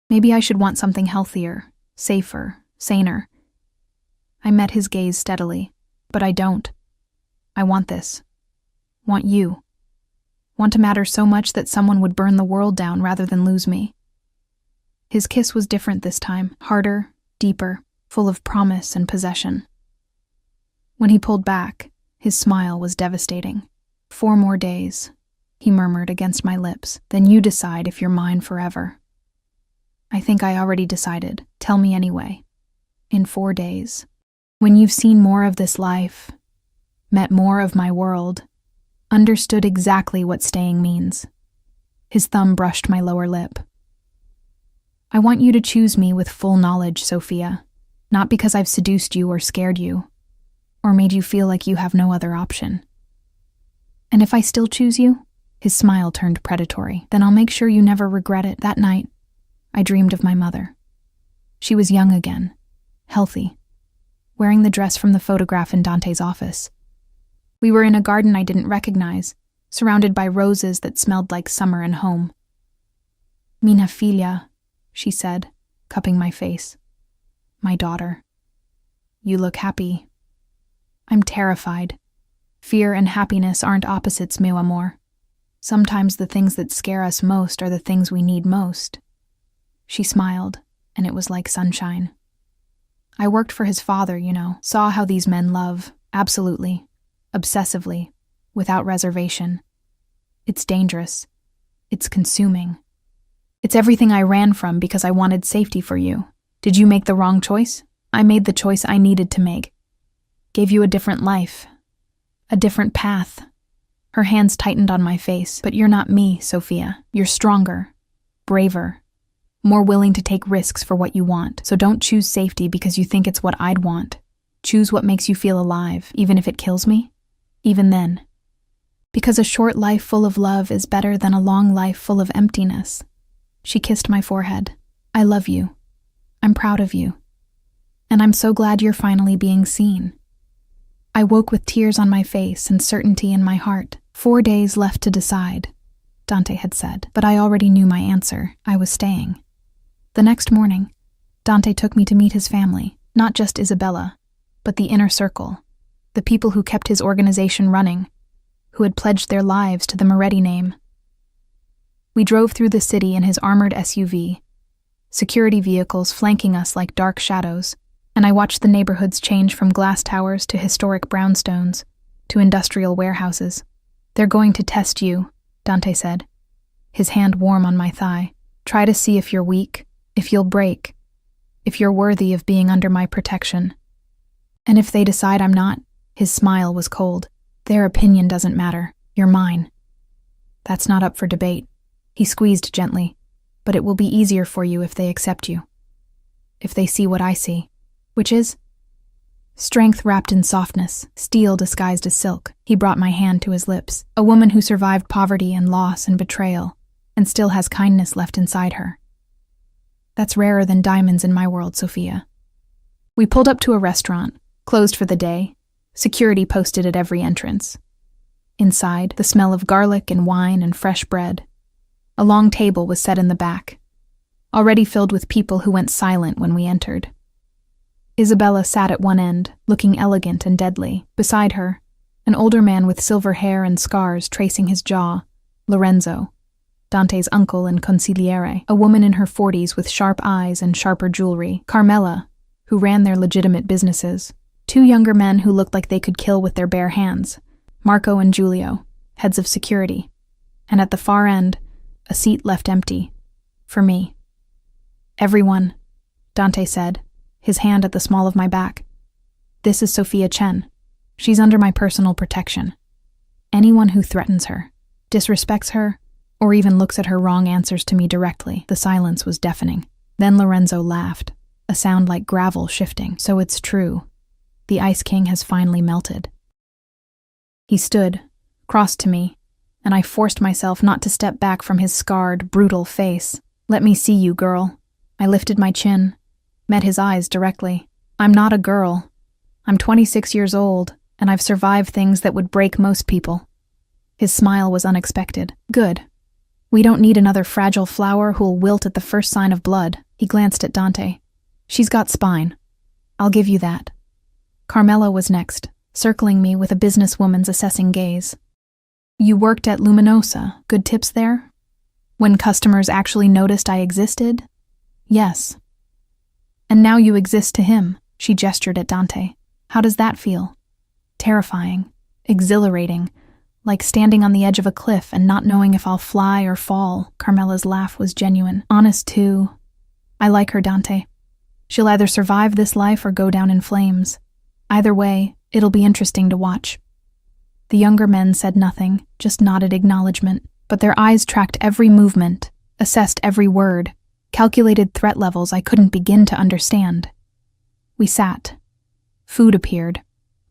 Maybe I should want something healthier, safer, saner." I met his gaze steadily. "But I don't. I want this. Want you. Want to matter so much that someone would burn the world down rather than lose me. His kiss was different this time, harder, deeper, full of promise and possession. When he pulled back, his smile was devastating. 4 more days, he murmured against my lips. Then you decide if you're mine forever. I think I already decided. Tell me anyway. In 4 days. When you've seen more of this life, met more of my world, understood exactly what staying means. His thumb brushed my lower lip. I want you to choose me with full knowledge, Sophia, not because I've seduced you or scared you, or made you feel like you have no other option. And if I still choose you, his smile turned predatory, then I'll make sure you never regret it. That night, I dreamed of my mother. She was young again, healthy, wearing the dress from the photograph in Dante's office. We were in a garden I didn't recognize, surrounded by roses that smelled like summer and home. Minha filha, she said, cupping my face. My daughter. You look happy. I'm terrified. Fear and happiness aren't opposites, meu amor. Sometimes the things that scare us most are the things we need most. She smiled, and it was like sunshine. I worked for his father, saw how these men love, absolutely, obsessively, without reservation. It's dangerous. It's consuming. It's everything I ran from because I wanted safety for you. Did you make the wrong choice? I made the choice I needed to make. Gave you a different life. A different path. Her hands tightened on my face. But you're not me, Sophia. You're stronger, braver, more willing to take risks for what you want. So don't choose safety because you think it's what I'd want. Choose what makes you feel alive, even if it kills me. Even then. Because a short life full of love is better than a long life full of emptiness. She kissed my forehead. I love you. I'm proud of you. And I'm so glad you're finally being seen. I woke with tears on my face and certainty in my heart. 4 days left to decide, Dante had said, but I already knew my answer. I was staying. The next morning, Dante took me to meet his family, not just Isabella, but the inner circle, the people who kept his organization running, who had pledged their lives to the Moretti name. We drove through the city in his armored SUV, security vehicles flanking us like dark shadows, and I watched the neighborhoods change from glass towers to historic brownstones, to industrial warehouses. They're going to test you, Dante said, his hand warm on my thigh. Try to see if you're weak, if you'll break, if you're worthy of being under my protection. And if they decide I'm not, his smile was cold. Their opinion doesn't matter. You're mine. That's not up for debate. He squeezed gently, but it will be easier for you if they accept you. If they see what I see. Which is? Strength wrapped in softness, steel disguised as silk. He brought my hand to his lips. A woman who survived poverty and loss and betrayal, and still has kindness left inside her. That's rarer than diamonds in my world, Sophia. We pulled up to a restaurant, closed for the day, security posted at every entrance. Inside, the smell of garlic and wine and fresh bread. A long table was set in the back, already filled with people who went silent when we entered. Isabella sat at one end, looking elegant and deadly. Beside her, an older man with silver hair and scars tracing his jaw, Lorenzo, Dante's uncle and consigliere, a woman in her 40s with sharp eyes and sharper jewelry, Carmela, who ran their legitimate businesses, 2 younger men who looked like they could kill with their bare hands, Marco and Giulio, heads of security, and at the far end, a seat left empty, for me. Everyone, Dante said, his hand at the small of my back. This is Sophia Chen. She's under my personal protection. Anyone who threatens her, disrespects her, or even looks at her wrong answers to me directly. The silence was deafening. Then Lorenzo laughed, a sound like gravel shifting. So it's true. The Ice King has finally melted. He stood, crossed to me, and I forced myself not to step back from his scarred, brutal face. Let me see you, girl. I lifted my chin, met his eyes directly. I'm not a girl. I'm 26 years old, and I've survived things that would break most people. His smile was unexpected. Good. We don't need another fragile flower who'll wilt at the first sign of blood. He glanced at Dante. She's got spine. I'll give you that. Carmela was next, circling me with a businesswoman's assessing gaze. You worked at Luminosa. Good tips there? When customers actually noticed I existed? Yes. And now you exist to him, she gestured at Dante. How does that feel? Terrifying, exhilarating, like standing on the edge of a cliff and not knowing if I'll fly or fall. Carmela's laugh was genuine. Honest too. I like her, Dante. She'll either survive this life or go down in flames. Either way, it'll be interesting to watch. The younger men said nothing, just nodded acknowledgement, but their eyes tracked every movement, assessed every word, calculated threat levels I couldn't begin to understand. We sat. Food appeared.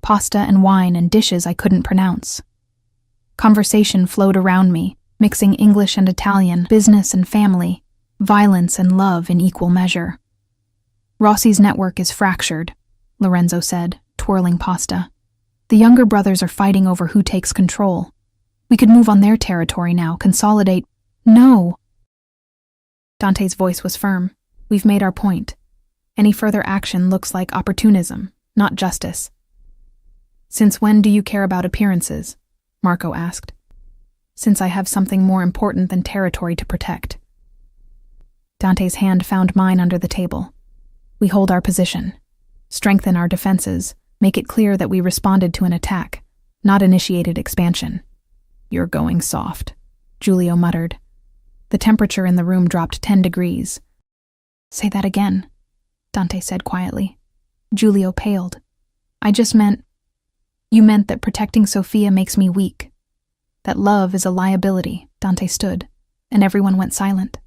Pasta and wine and dishes I couldn't pronounce. Conversation flowed around me, mixing English and Italian, business and family, violence and love in equal measure. Rossi's network is fractured, Lorenzo said, twirling pasta. The younger brothers are fighting over who takes control. We could move on their territory now, consolidate. No! Dante's voice was firm. We've made our point. Any further action looks like opportunism, not justice. Since when do you care about appearances? Marco asked. Since I have something more important than territory to protect. Dante's hand found mine under the table. We hold our position, strengthen our defenses, make it clear that we responded to an attack, not initiated expansion. You're going soft, Giulio muttered. The temperature in the room dropped 10 degrees. Say that again, Dante said quietly. Giulio paled. I just meant... You meant that protecting Sophia makes me weak. That love is a liability, Dante stood, and everyone went silent.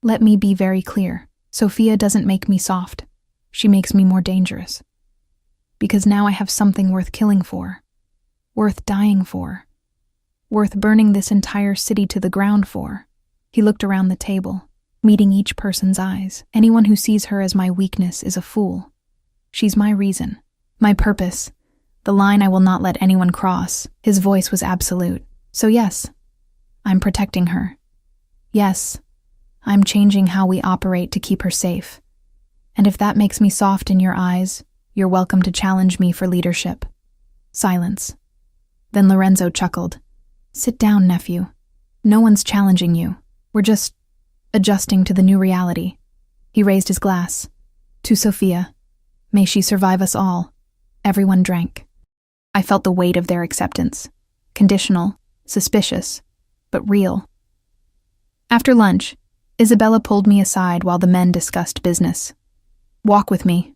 Let me be very clear. Sophia doesn't make me soft. She makes me more dangerous. Because now I have something worth killing for. Worth dying for. Worth burning this entire city to the ground for. He looked around the table, meeting each person's eyes. Anyone who sees her as my weakness is a fool. She's my reason, my purpose, the line I will not let anyone cross. His voice was absolute. So yes, I'm protecting her. Yes, I'm changing how we operate to keep her safe. And if that makes me soft in your eyes, you're welcome to challenge me for leadership. Silence. Then Lorenzo chuckled. Sit down, nephew. No one's challenging you. We're just adjusting to the new reality. He raised his glass. To Sophia. May she survive us all. Everyone drank. I felt the weight of their acceptance. Conditional, suspicious, but real. After lunch, Isabella pulled me aside while the men discussed business. Walk with me.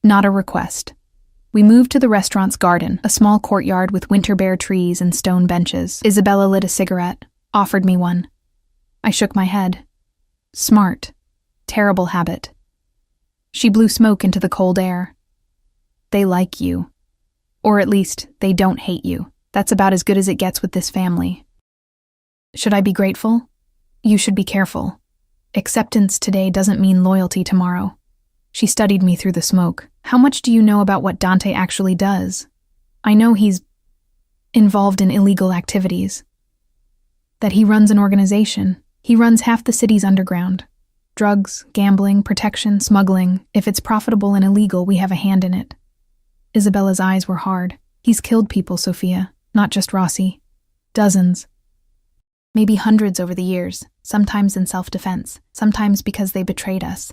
Not a request. We moved to the restaurant's garden, a small courtyard with winter bare trees and stone benches. Isabella lit a cigarette, offered me one. I shook my head. Smart. Terrible habit. She blew smoke into the cold air. They like you. Or at least, they don't hate you. That's about as good as it gets with this family. Should I be grateful? You should be careful. Acceptance today doesn't mean loyalty tomorrow. She studied me through the smoke. How much do you know about what Dante actually does? I know he's involved in illegal activities. That he runs an organization. He runs half the city's underground. Drugs, gambling, protection, smuggling. If it's profitable and illegal, we have a hand in it. Isabella's eyes were hard. He's killed people, Sophia. Not just Rossi. Dozens. Maybe hundreds over the years, sometimes in self-defense, sometimes because they betrayed us.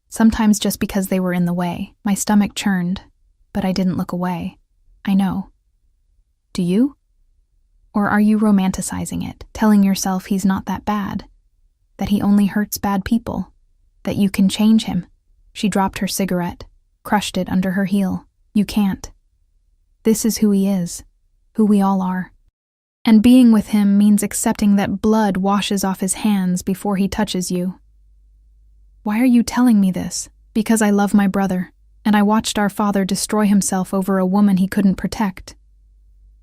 Sometimes just because they were in the way. My stomach churned, but I didn't look away. I know. Do you? Or are you romanticizing it, telling yourself he's not that bad? That he only hurts bad people? That you can change him? She dropped her cigarette, crushed it under her heel. You can't. This is who he is, who we all are. And being with him means accepting that blood washes off his hands before he touches you. Why are you telling me this? Because I love my brother, and I watched our father destroy himself over a woman he couldn't protect.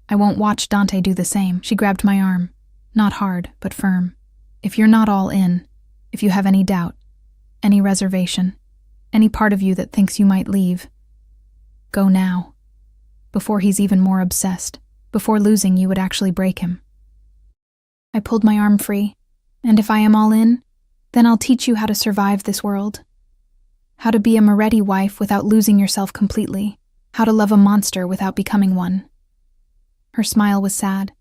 I won't watch Dante do the same. She grabbed my arm. Not hard, but firm. If you're not all in, if you have any doubt, any reservation, any part of you that thinks you might leave, go now. Before he's even more obsessed. Before losing you would actually break him. I pulled my arm free, and if I am all in, then I'll teach you how to survive this world. How to be a Moretti wife without losing yourself completely. How to love a monster without becoming one. Her smile was sad.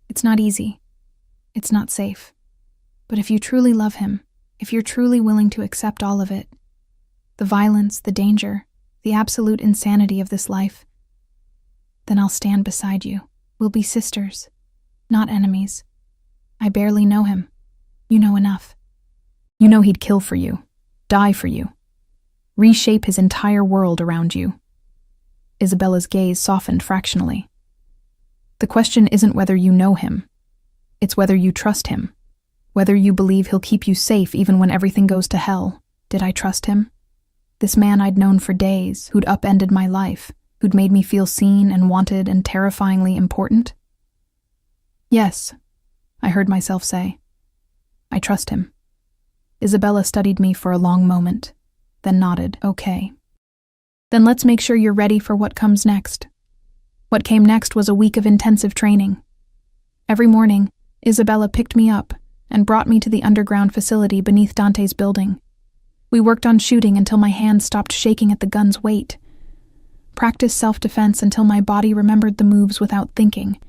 It's not easy. It's not safe. But if you truly love him, if you're truly willing to accept all of it, the violence, the danger, the absolute insanity of this life, then I'll stand beside you. We'll be sisters, not enemies. I barely know him. You know enough. You know he'd kill for you, die for you, reshape his entire world around you. Isabella's gaze softened fractionally. The question isn't whether you know him. It's whether you trust him. Whether you believe he'll keep you safe even when everything goes to hell. Did I trust him? This man I'd known for days, who'd upended my life, who'd made me feel seen and wanted and terrifyingly important? Yes, I heard myself say. I trust him. Isabella studied me for a long moment, then nodded, okay. Then let's make sure you're ready for what comes next. What came next was a week of intensive training. Every morning, Isabella picked me up and brought me to the underground facility beneath Dante's building. We worked on shooting until my hands stopped shaking at the gun's weight. Practiced self-defense until my body remembered the moves without thinking.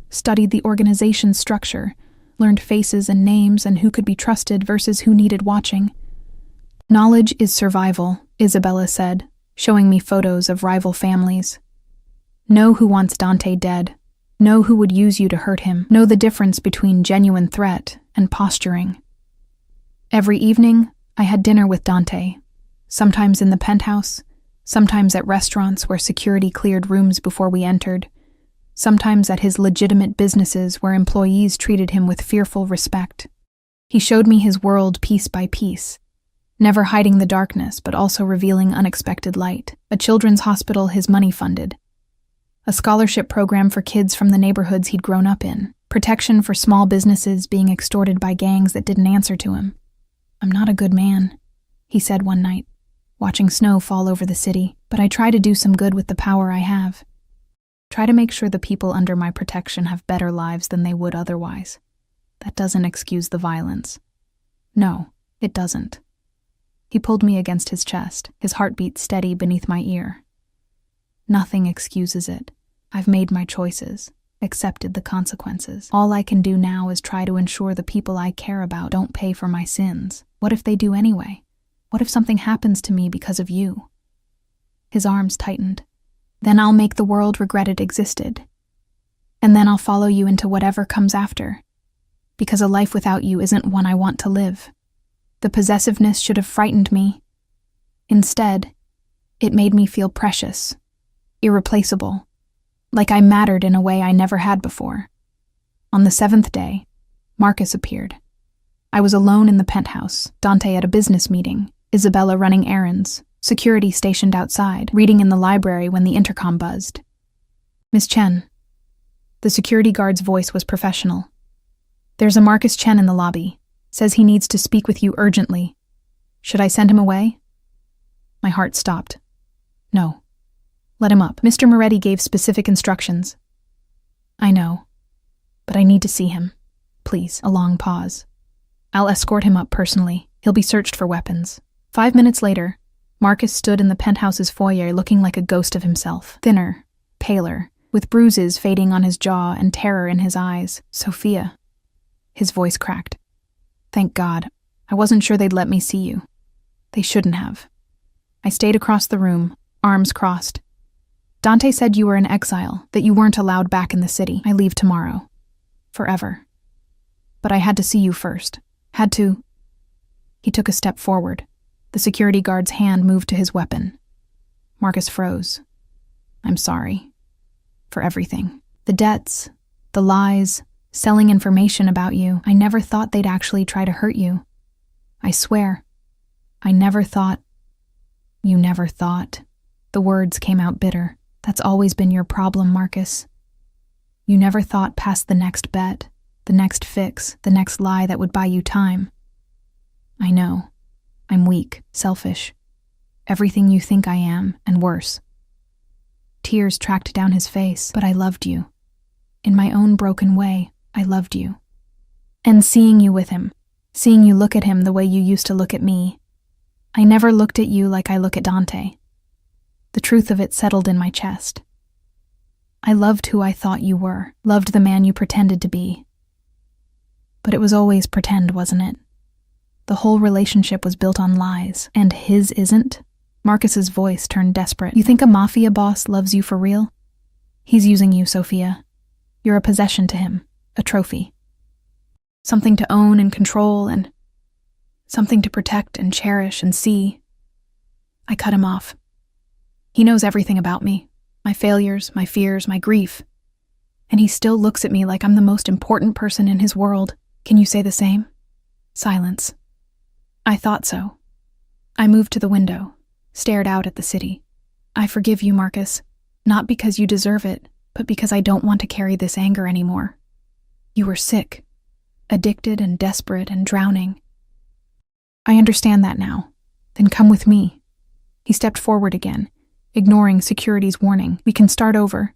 Studied the organization's structure, learned faces and names and who could be trusted versus who needed watching. Knowledge is survival, Isabella said, showing me photos of rival families. Know who wants Dante dead. Know who would use you to hurt him. Know the difference between genuine threat and posturing. Every evening, I had dinner with Dante, sometimes in the penthouse, sometimes at restaurants where security cleared rooms before we entered, sometimes at his legitimate businesses where employees treated him with fearful respect. He showed me his world piece by piece, never hiding the darkness but also revealing unexpected light. A children's hospital his money funded, a scholarship program for kids from the neighborhoods he'd grown up in, protection for small businesses being extorted by gangs that didn't answer to him. I'm not a good man, he said one night, watching snow fall over the city, but I try to do some good with the power I have. Try to make sure the people under my protection have better lives than they would otherwise. That doesn't excuse the violence. No, it doesn't. He pulled me against his chest, his heartbeat steady beneath my ear. Nothing excuses it. I've made my choices, accepted the consequences. All I can do now is try to ensure the people I care about don't pay for my sins. What if they do anyway? What if something happens to me because of you? His arms tightened. Then I'll make the world regret it existed. And then I'll follow you into whatever comes after. Because a life without you isn't one I want to live. The possessiveness should have frightened me. Instead, it made me feel precious, irreplaceable, like I mattered in a way I never had before. On the 7th day, Marcus appeared. I was alone in the penthouse, Dante at a business meeting, Isabella running errands, security stationed outside, reading in the library when the intercom buzzed. Miss Chen. The security guard's voice was professional. There's a Marcus Chen in the lobby. Says he needs to speak with you urgently. Should I send him away? My heart stopped. No. Let him up. Mr. Moretti gave specific instructions. I know, but I need to see him. Please. A long pause. I'll escort him up personally. He'll be searched for weapons. 5 minutes later, Marcus stood in the penthouse's foyer looking like a ghost of himself. Thinner, paler, with bruises fading on his jaw and terror in his eyes. Sophia. His voice cracked. Thank God. I wasn't sure they'd let me see you. They shouldn't have. I stayed across the room, arms crossed. Dante said you were in exile, that you weren't allowed back in the city. I leave tomorrow. Forever. But I had to see you first. Had to. He took a step forward. The security guard's hand moved to his weapon. Marcus froze. I'm sorry. For everything. The debts, the lies, selling information about you. I never thought they'd actually try to hurt you. I swear. I never thought. You never thought. The words came out bitter. That's always been your problem, Marcus. You never thought past the next bet, the next fix, the next lie that would buy you time. I know. I'm weak, selfish. Everything you think I am, and worse. Tears tracked down his face, but I loved you. In my own broken way, I loved you. And seeing you with him, seeing you look at him the way you used to look at me, I never looked at you like I look at Dante. The truth of it settled in my chest. I loved who I thought you were, loved the man you pretended to be. But it was always pretend, wasn't it? The whole relationship was built on lies, and his isn't? Marcus's voice turned desperate. You think a mafia boss loves you for real? He's using you, Sophia. You're a possession to him, a trophy. Something to own and control, and something to protect and cherish and see. I cut him off. He knows everything about me, my failures, my fears, my grief. And he still looks at me like I'm the most important person in his world. Can you say the same? Silence. I thought so. I moved to the window, stared out at the city. I forgive you, Marcus, not because you deserve it, but because I don't want to carry this anger anymore. You were sick, addicted and desperate and drowning. I understand that now. Then come with me. He stepped forward again, ignoring security's warning. We can start over,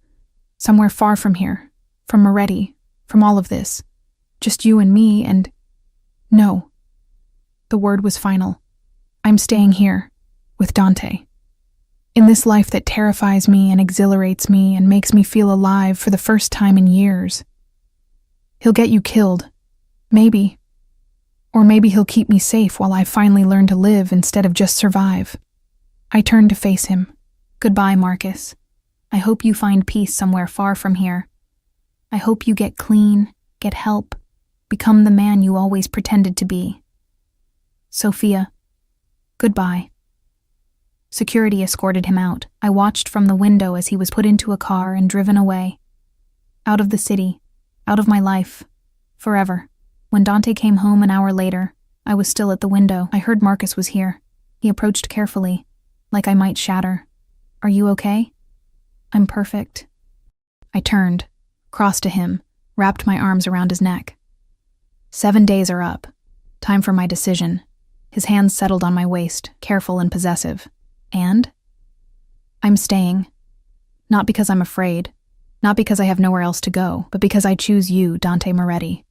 somewhere far from here, from Moretti, from all of this. Just you and me and... No. The word was final. I'm staying here, with Dante. In this life that terrifies me and exhilarates me and makes me feel alive for the first time in years. He'll get you killed. Maybe. Or maybe he'll keep me safe while I finally learn to live instead of just survive. I turned to face him. Goodbye, Marcus. I hope you find peace somewhere far from here. I hope you get clean, get help, become the man you always pretended to be. Sophia, goodbye. Security escorted him out. I watched from the window as he was put into a car and driven away. Out of the city, out of my life, forever. When Dante came home an hour later, I was still at the window. I heard Marcus was here. He approached carefully, like I might shatter. Are you okay? I'm perfect. I turned, crossed to him, wrapped my arms around his neck. 7 days are up. Time for my decision. His hands settled on my waist, careful and possessive. And? I'm staying. Not because I'm afraid, not because I have nowhere else to go, but because I choose you, Dante Moretti.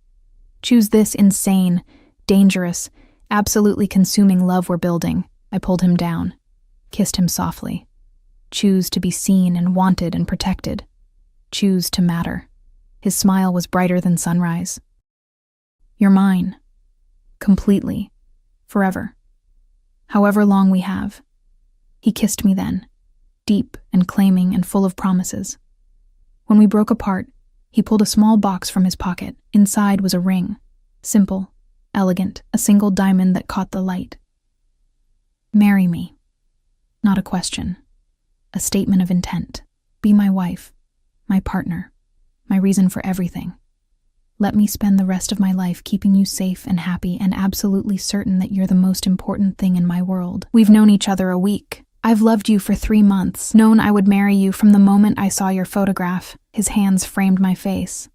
Choose this insane, dangerous, absolutely consuming love we're building. I pulled him down, kissed him softly. Choose to be seen and wanted and protected. Choose to matter. His smile was brighter than sunrise. You're mine. Completely. Forever. However long we have. He kissed me then, deep and claiming and full of promises. When we broke apart, he pulled a small box from his pocket. Inside was a ring. Simple, elegant, a single diamond that caught the light. Marry me. Not a question. A statement of intent. Be my wife, my partner, my reason for everything. Let me spend the rest of my life keeping you safe and happy and absolutely certain that you're the most important thing in my world. We've known each other a week. I've loved you for 3 months, known I would marry you from the moment I saw your photograph. His hands framed my face.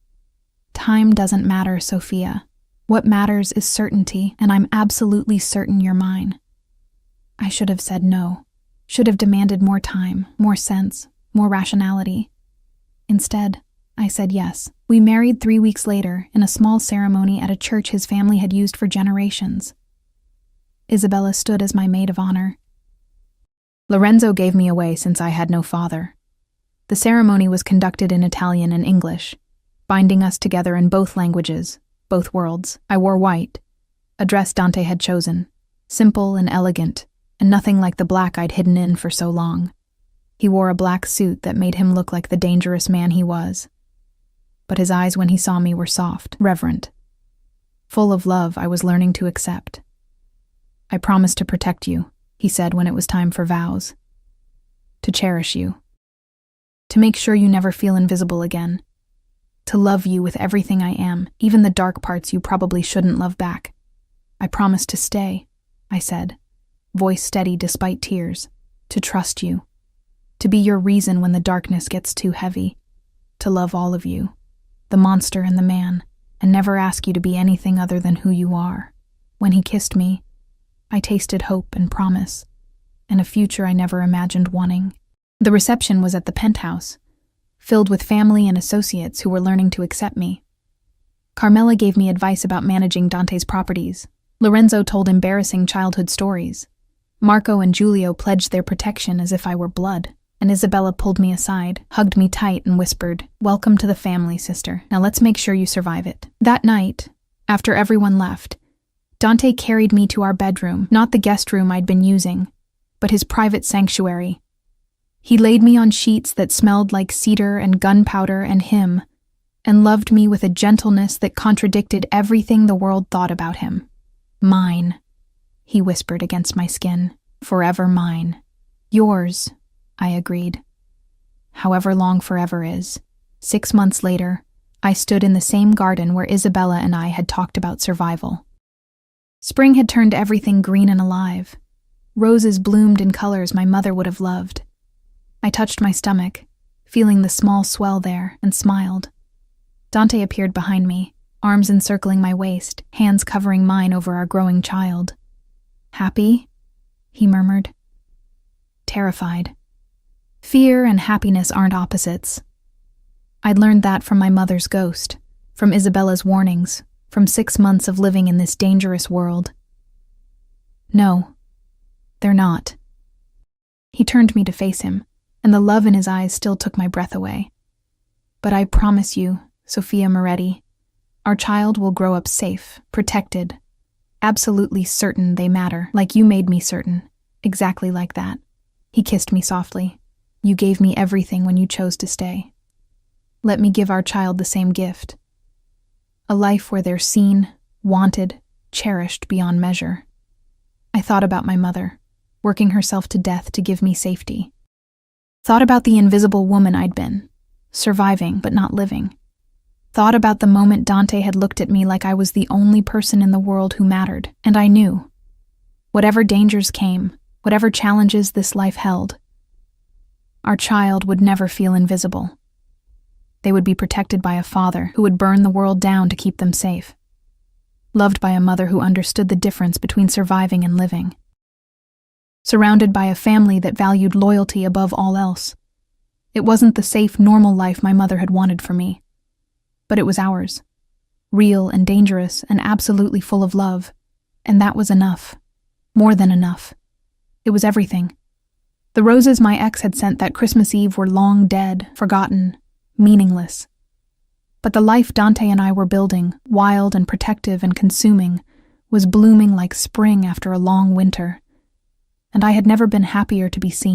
Time doesn't matter, Sophia. What matters is certainty, and I'm absolutely certain you're mine. I should have said no. Should have demanded more time, more sense, more rationality. Instead, I said yes. We married 3 weeks later in a small ceremony at a church his family had used for generations. Isabella stood as my maid of honor. Lorenzo gave me away since I had no father. The ceremony was conducted in Italian and English, binding us together in both languages, both worlds. I wore white, a dress Dante had chosen, simple and elegant, and nothing like the black I'd hidden in for so long. He wore a black suit that made him look like the dangerous man he was. But his eyes when he saw me were soft, reverent. Full of love I was learning to accept. I promised to protect you, he said when it was time for vows. To cherish you. To make sure you never feel invisible again. To love you with everything I am, even the dark parts you probably shouldn't love back. I promised to stay, I said, voice steady despite tears. To trust you. To be your reason when the darkness gets too heavy. To love all of you. The monster and the man, and never ask you to be anything other than who you are. When he kissed me, I tasted hope and promise, and a future I never imagined wanting. The reception was at the penthouse, filled with family and associates who were learning to accept me. Carmela gave me advice about managing Dante's properties. Lorenzo told embarrassing childhood stories. Marco and Giulio pledged their protection as if I were blood, and Isabella pulled me aside, hugged me tight, and whispered, "Welcome to the family, sister. Now let's make sure you survive it." That night, after everyone left, Dante carried me to our bedroom, not the guest room I'd been using, but his private sanctuary. He laid me on sheets that smelled like cedar and gunpowder and him, and loved me with a gentleness that contradicted everything the world thought about him. "Mine," he whispered against my skin. "Forever mine." "Yours," I agreed. However long forever is. 6 months later, I stood in the same garden where Isabella and I had talked about survival. Spring had turned everything green and alive. Roses bloomed in colors my mother would have loved. I touched my stomach, feeling the small swell there, and smiled. Dante appeared behind me, arms encircling my waist, hands covering mine over our growing child. "Happy?" he murmured. Terrified. Fear and happiness aren't opposites. I'd learned that from my mother's ghost, from Isabella's warnings, from 6 months of living in this dangerous world. "No, they're not." He turned me to face him, and the love in his eyes still took my breath away. "But I promise you, Sophia Moretti, our child will grow up safe, protected, absolutely certain they matter, like you made me certain, exactly like that." He kissed me softly. "You gave me everything when you chose to stay. Let me give our child the same gift. A life where they're seen, wanted, cherished beyond measure." I thought about my mother, working herself to death to give me safety. Thought about the invisible woman I'd been, surviving but not living. Thought about the moment Dante had looked at me like I was the only person in the world who mattered, and I knew. Whatever dangers came, whatever challenges this life held, our child would never feel invisible. They would be protected by a father who would burn the world down to keep them safe. Loved by a mother who understood the difference between surviving and living. Surrounded by a family that valued loyalty above all else. It wasn't the safe, normal life my mother had wanted for me, but it was ours. Real and dangerous and absolutely full of love, and that was enough. More than enough. It was everything. The roses my ex had sent that Christmas Eve were long dead, forgotten, meaningless. But the life Dante and I were building, wild and protective and consuming, was blooming like spring after a long winter, and I had never been happier to be seen.